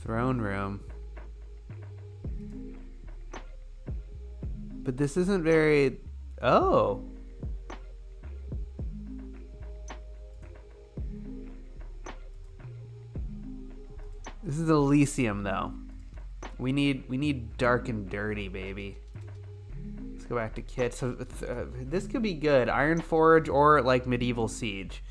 Throne room. But this isn't very... Oh. This is Elysium, though. We need dark and dirty, baby. Let's go back to kit. So this could be good. Iron Forge or like Medieval Siege.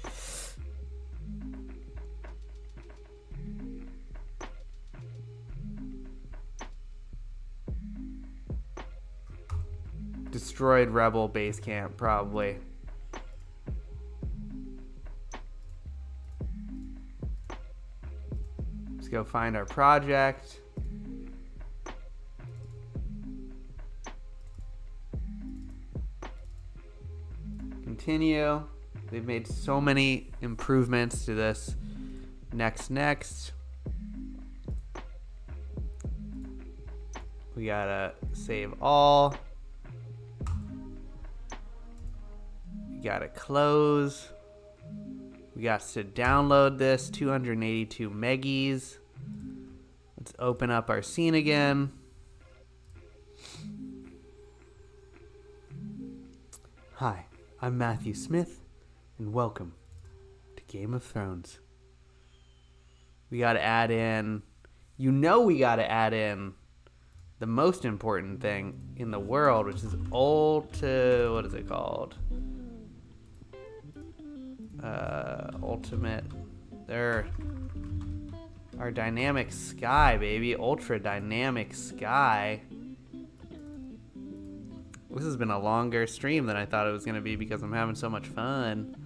Destroyed Rebel base camp, probably. Let's go find our project. Continue. They've made so many improvements to this. Next. We gotta save all. We gotta close. We got to download this, 282 meggies. Let's open up our scene again. Hi, I'm Matthew Smith, and welcome to Game of Thrones. We gotta add in, we gotta add in the most important thing in the world, which is what is it called? Ultimate. Our dynamic sky, baby. Ultra dynamic sky. This has been a longer stream than I thought it was going to be because I'm having so much fun.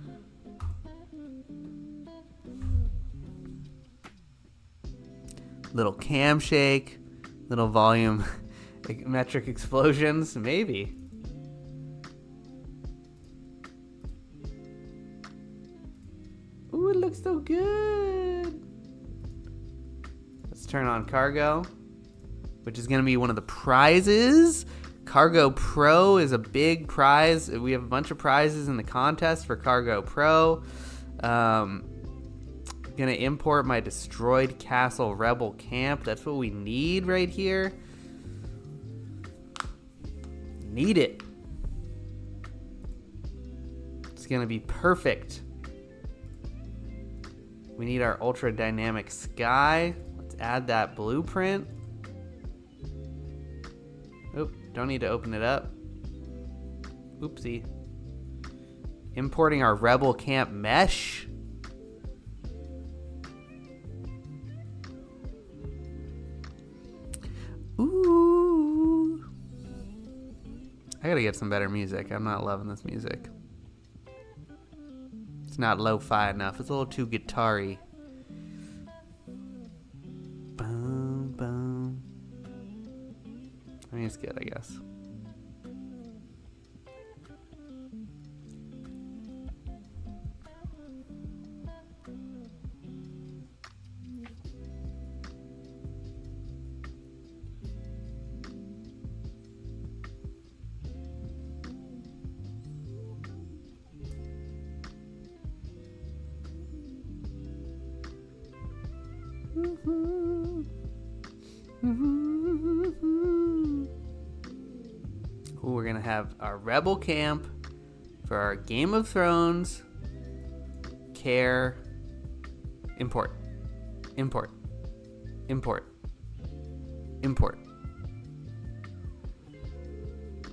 Little cam shake. Little volume metric explosions. Maybe. Ooh, it looks so good. Let's turn on cargo, which is going to be one of the prizes. Cargo Pro is a big prize. We have a bunch of prizes in the contest for Cargo Pro. Gonna import my destroyed castle rebel camp. That's what we need right here. Need it. It's gonna be perfect. We need our ultra dynamic sky. Let's add that blueprint. Oop, don't need to open it up. Oopsie. Importing our rebel camp mesh. Ooh. I gotta get some better music. I'm not loving this music. It's not lo-fi enough. It's a little too guitar-y. Boom, boom. I mean, it's good, I guess. Ooh, we're gonna have our rebel camp for our Game of Thrones care. Import.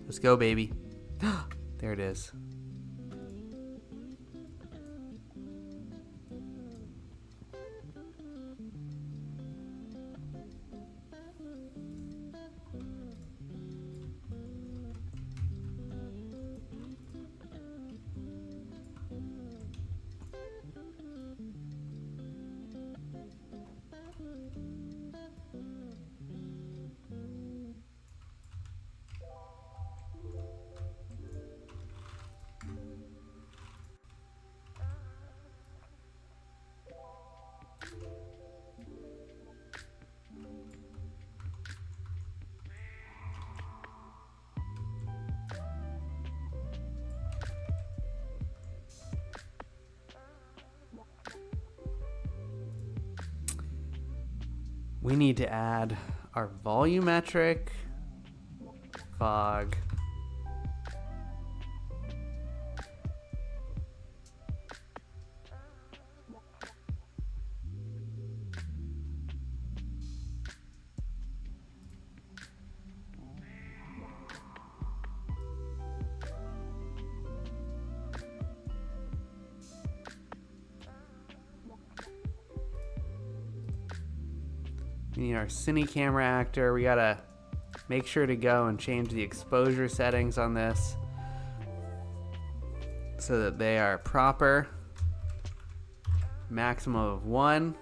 Let's go, baby. There it is. We need to add our volumetric fog. We need our cine camera actor. We gotta make sure to go and change the exposure settings on this so that they are proper. Maximum of 1.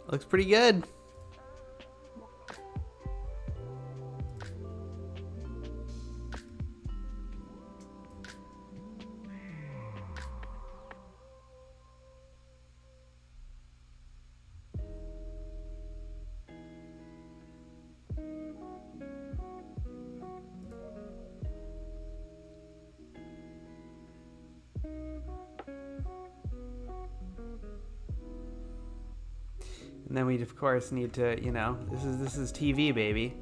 Looks pretty good. And then we of course need to, you know, this is TV, baby.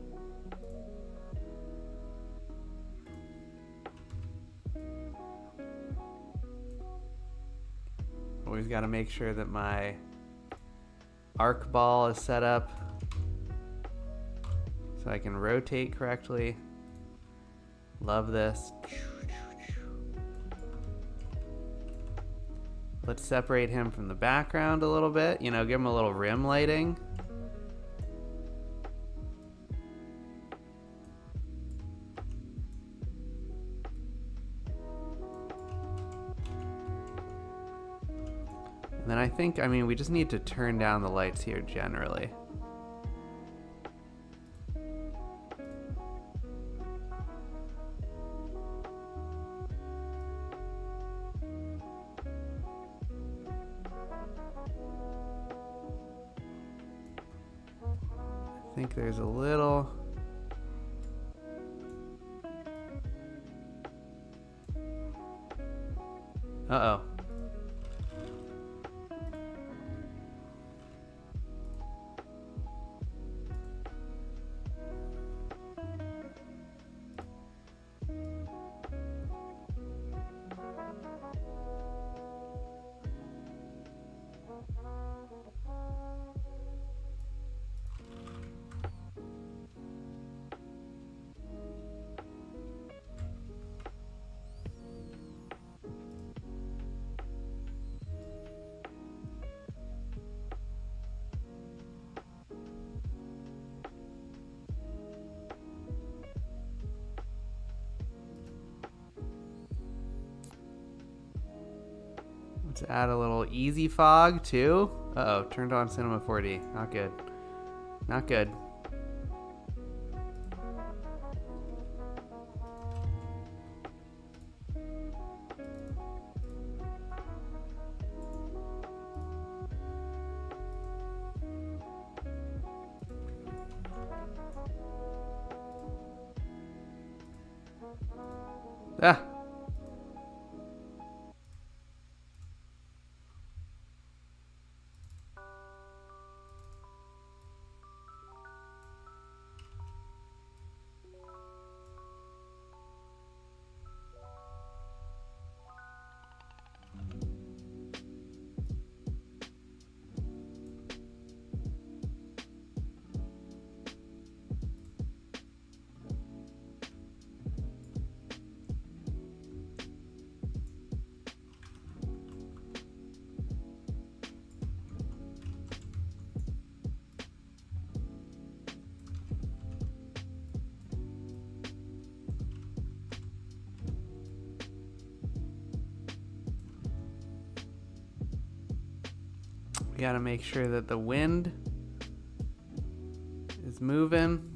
Always got to make sure that my arc ball is set up so I can rotate correctly. Love this. Let's separate him from the background a little bit. You know, give him a little rim lighting. And then I mean, we just need to turn down the lights here generally. I think there's a little... Uh-oh. Let's add a little easy fog too. Uh-oh, turned on Cinema 4D. Not good. Not good. Ah. We gotta make sure that the wind is moving.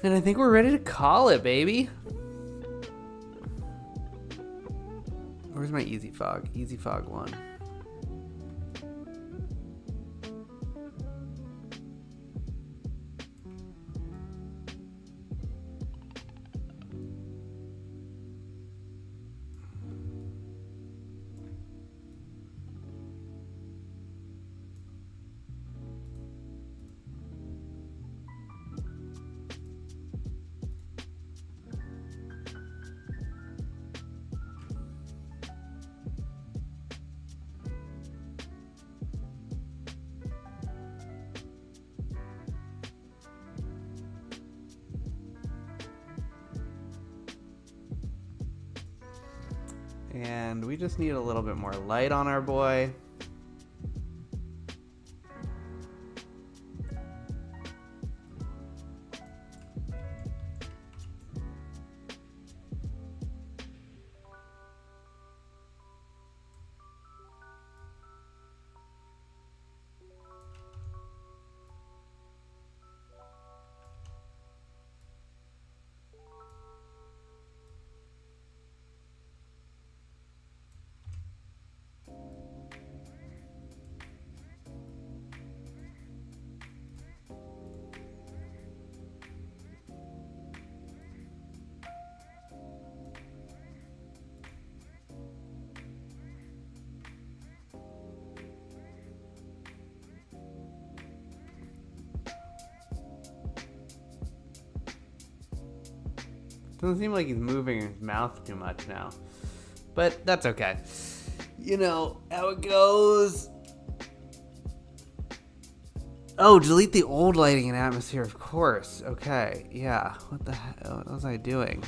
And I think we're ready to call it, baby. Where's my easy fog? Easy fog 1. And we just need a little bit more light on our boy. Doesn't seem like he's moving his mouth too much now. But that's okay. You know how it goes. Oh, delete the old lighting and atmosphere, of course. Okay, yeah. What the hell? What was I doing?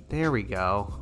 There we go.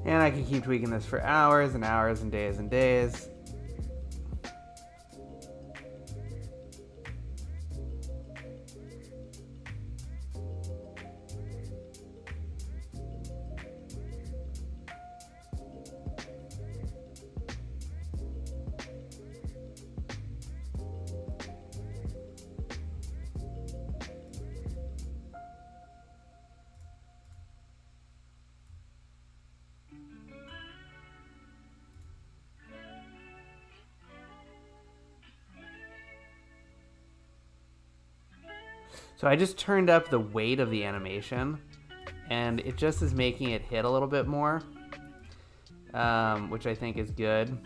And I can keep tweaking this for hours and hours and days and days. So I just turned up the weight of the animation, and it just is making it hit a little bit more, which I think is good.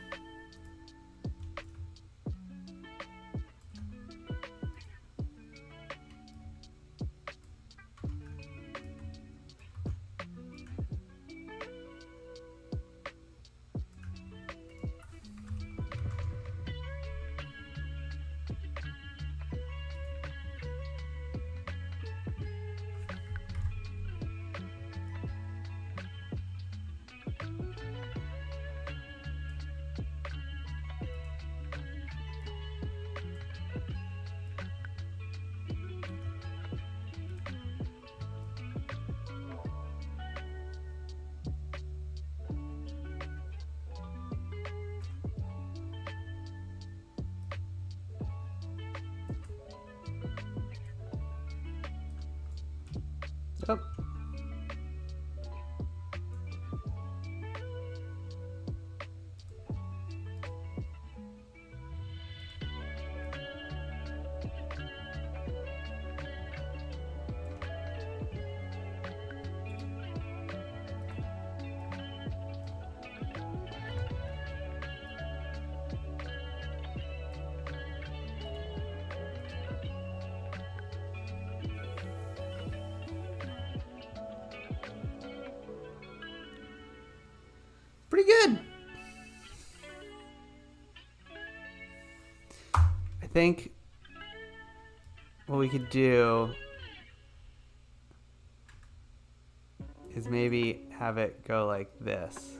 Yep. Pretty good. I think what we could do is maybe have it go like this.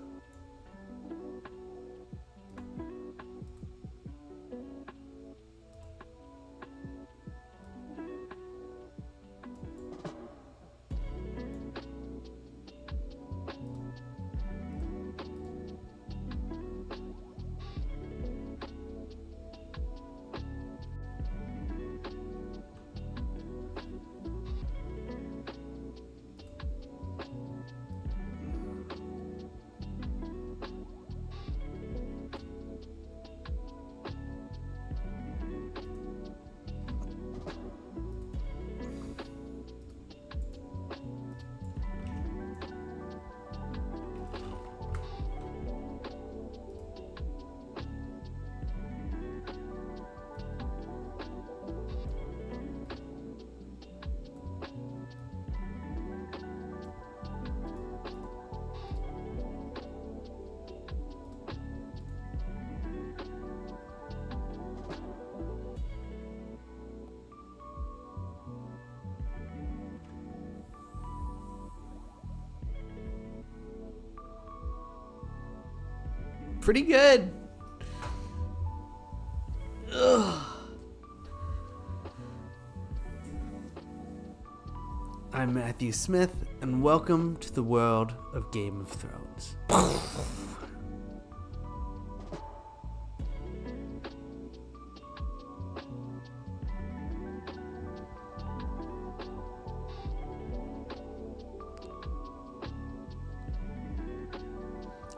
Pretty good. Ugh. I'm Matthew Smith, and welcome to the world of Game of Thrones.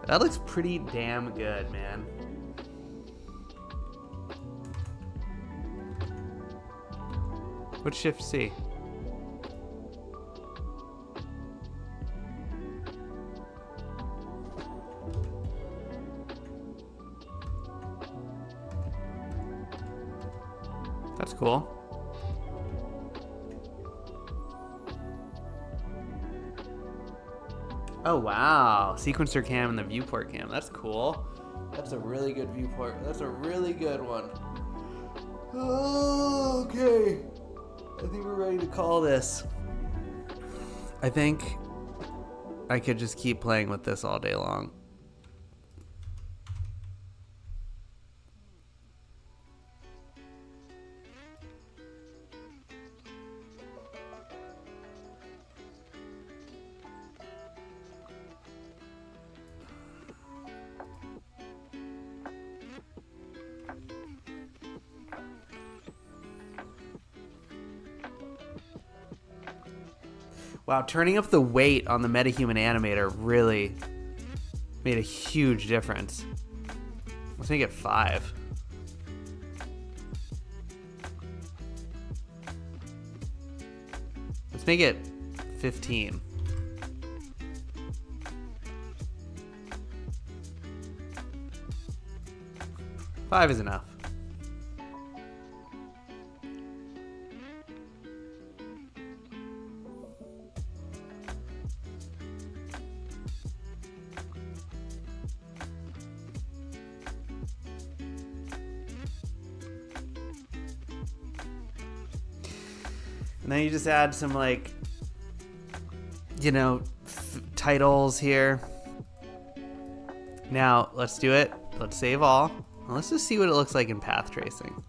That looks pretty damn good, man. What's Shift C? That's cool. Oh wow, sequencer cam and the viewport cam. That's cool. That's a really good viewport. That's a really good one. Okay, I think we're ready to call this. I think I could just keep playing with this all day long. Wow, turning up the weight on the MetaHuman animator really made a huge difference. Let's make it 5. Let's make it 15. Five is enough. And then you just add some, like, you know, titles here. Now, let's do it. Let's save all. Let's just see what it looks like in path tracing.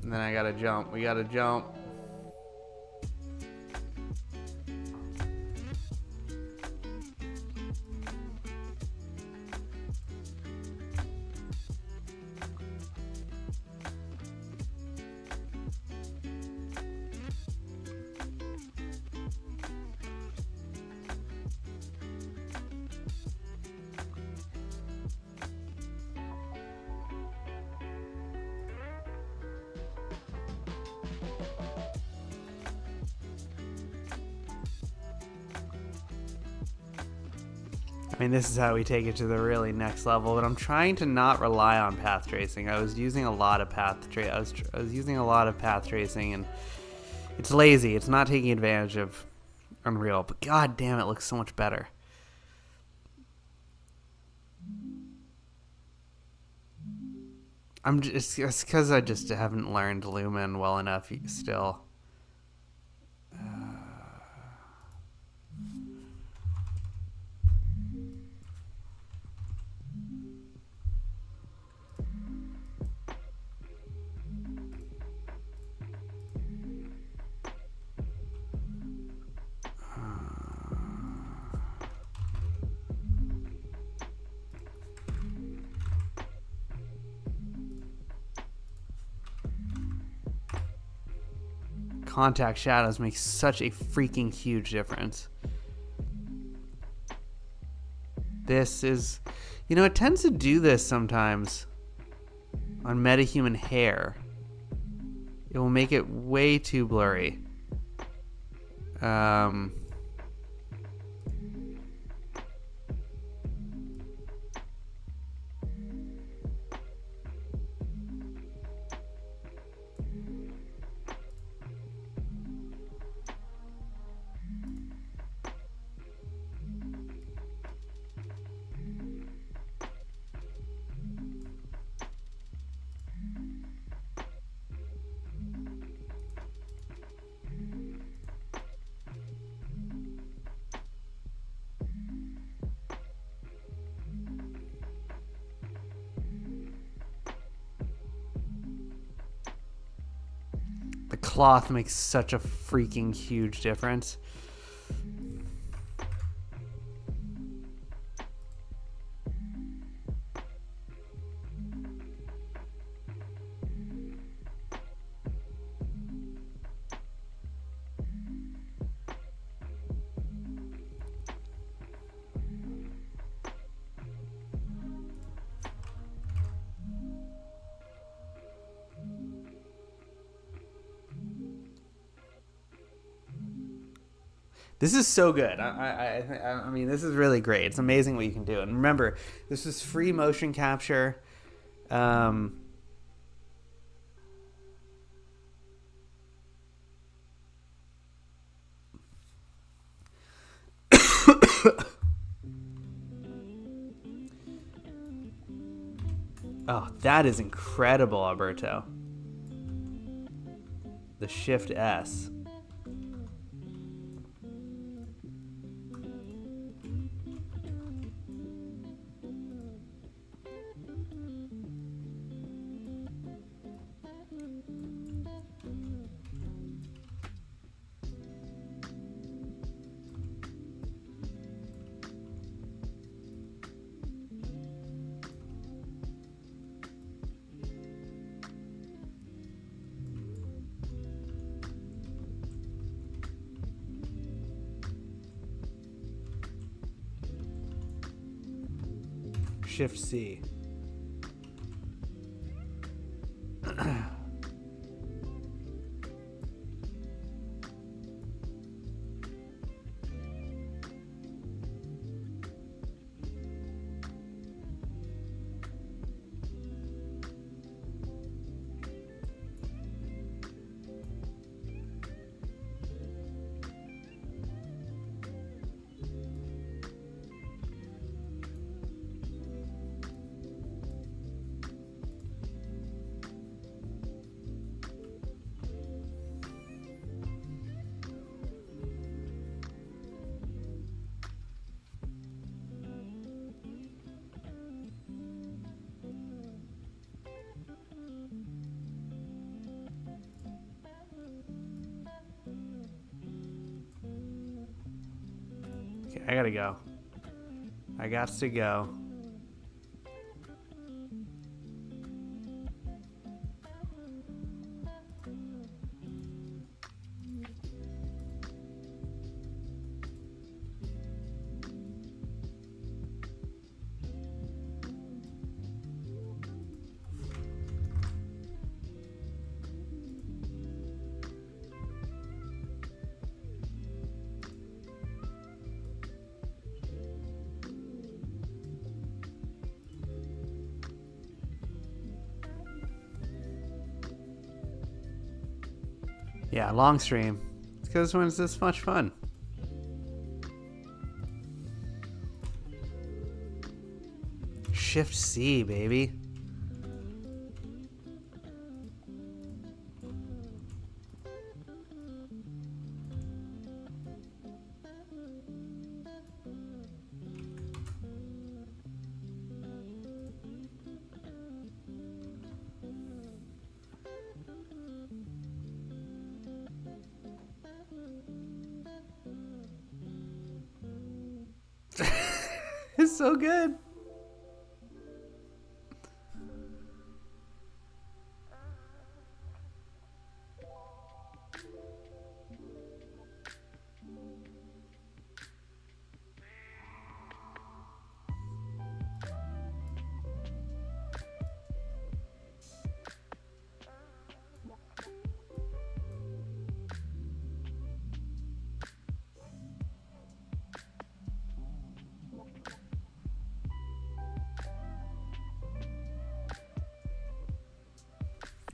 And then I gotta jump. We gotta jump. I mean, this is how we take it to the really next level, but I'm trying to not rely on path tracing. I was using a lot of path tracing, and it's lazy. It's not taking advantage of Unreal, but god damn, it looks so much better. It's because I just haven't learned Lumen well enough still. Contact shadows make such a freaking huge difference. This is, you know, it tends to do this sometimes on MetaHuman hair. It will make it way too blurry. The cloth makes such a freaking huge difference. This is so good. I mean, this is really great. It's amazing what you can do. And remember, this is free motion capture. Oh, that is incredible, Alberto. The Shift S. Shift C. Okay, I gotta go. I got to go. Yeah, long stream. It's because this one's this much fun. Shift C, baby. It's so good.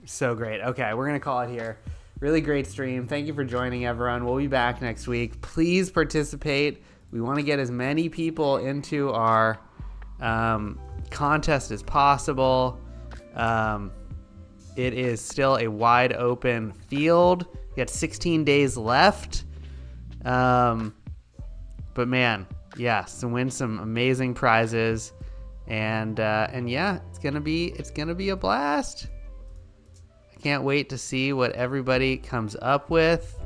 So great. Okay, we're going to call it here. Really great stream. Thank you for joining, everyone. We'll be back next week. Please participate. We want to get as many people into our contest as possible. It is still a wide open field. We got 16 days left. But man, yes, to win some amazing prizes. And yeah, it's gonna be a blast. Can't wait to see what everybody comes up with.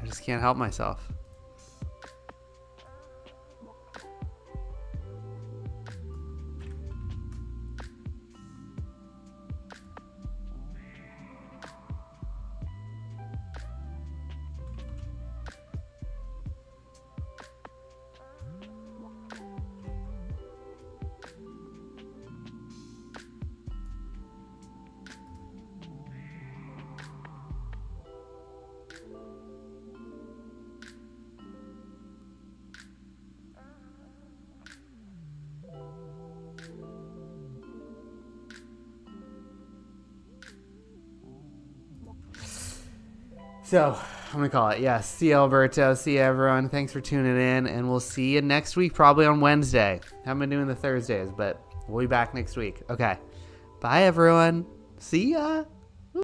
I just can't help myself. So, I'm going to call it. Yeah, see you, Alberto. See you, everyone. Thanks for tuning in, and we'll see you next week, probably on Wednesday. Haven't been doing the Thursdays, but we'll be back next week. Okay. Bye, everyone. See ya.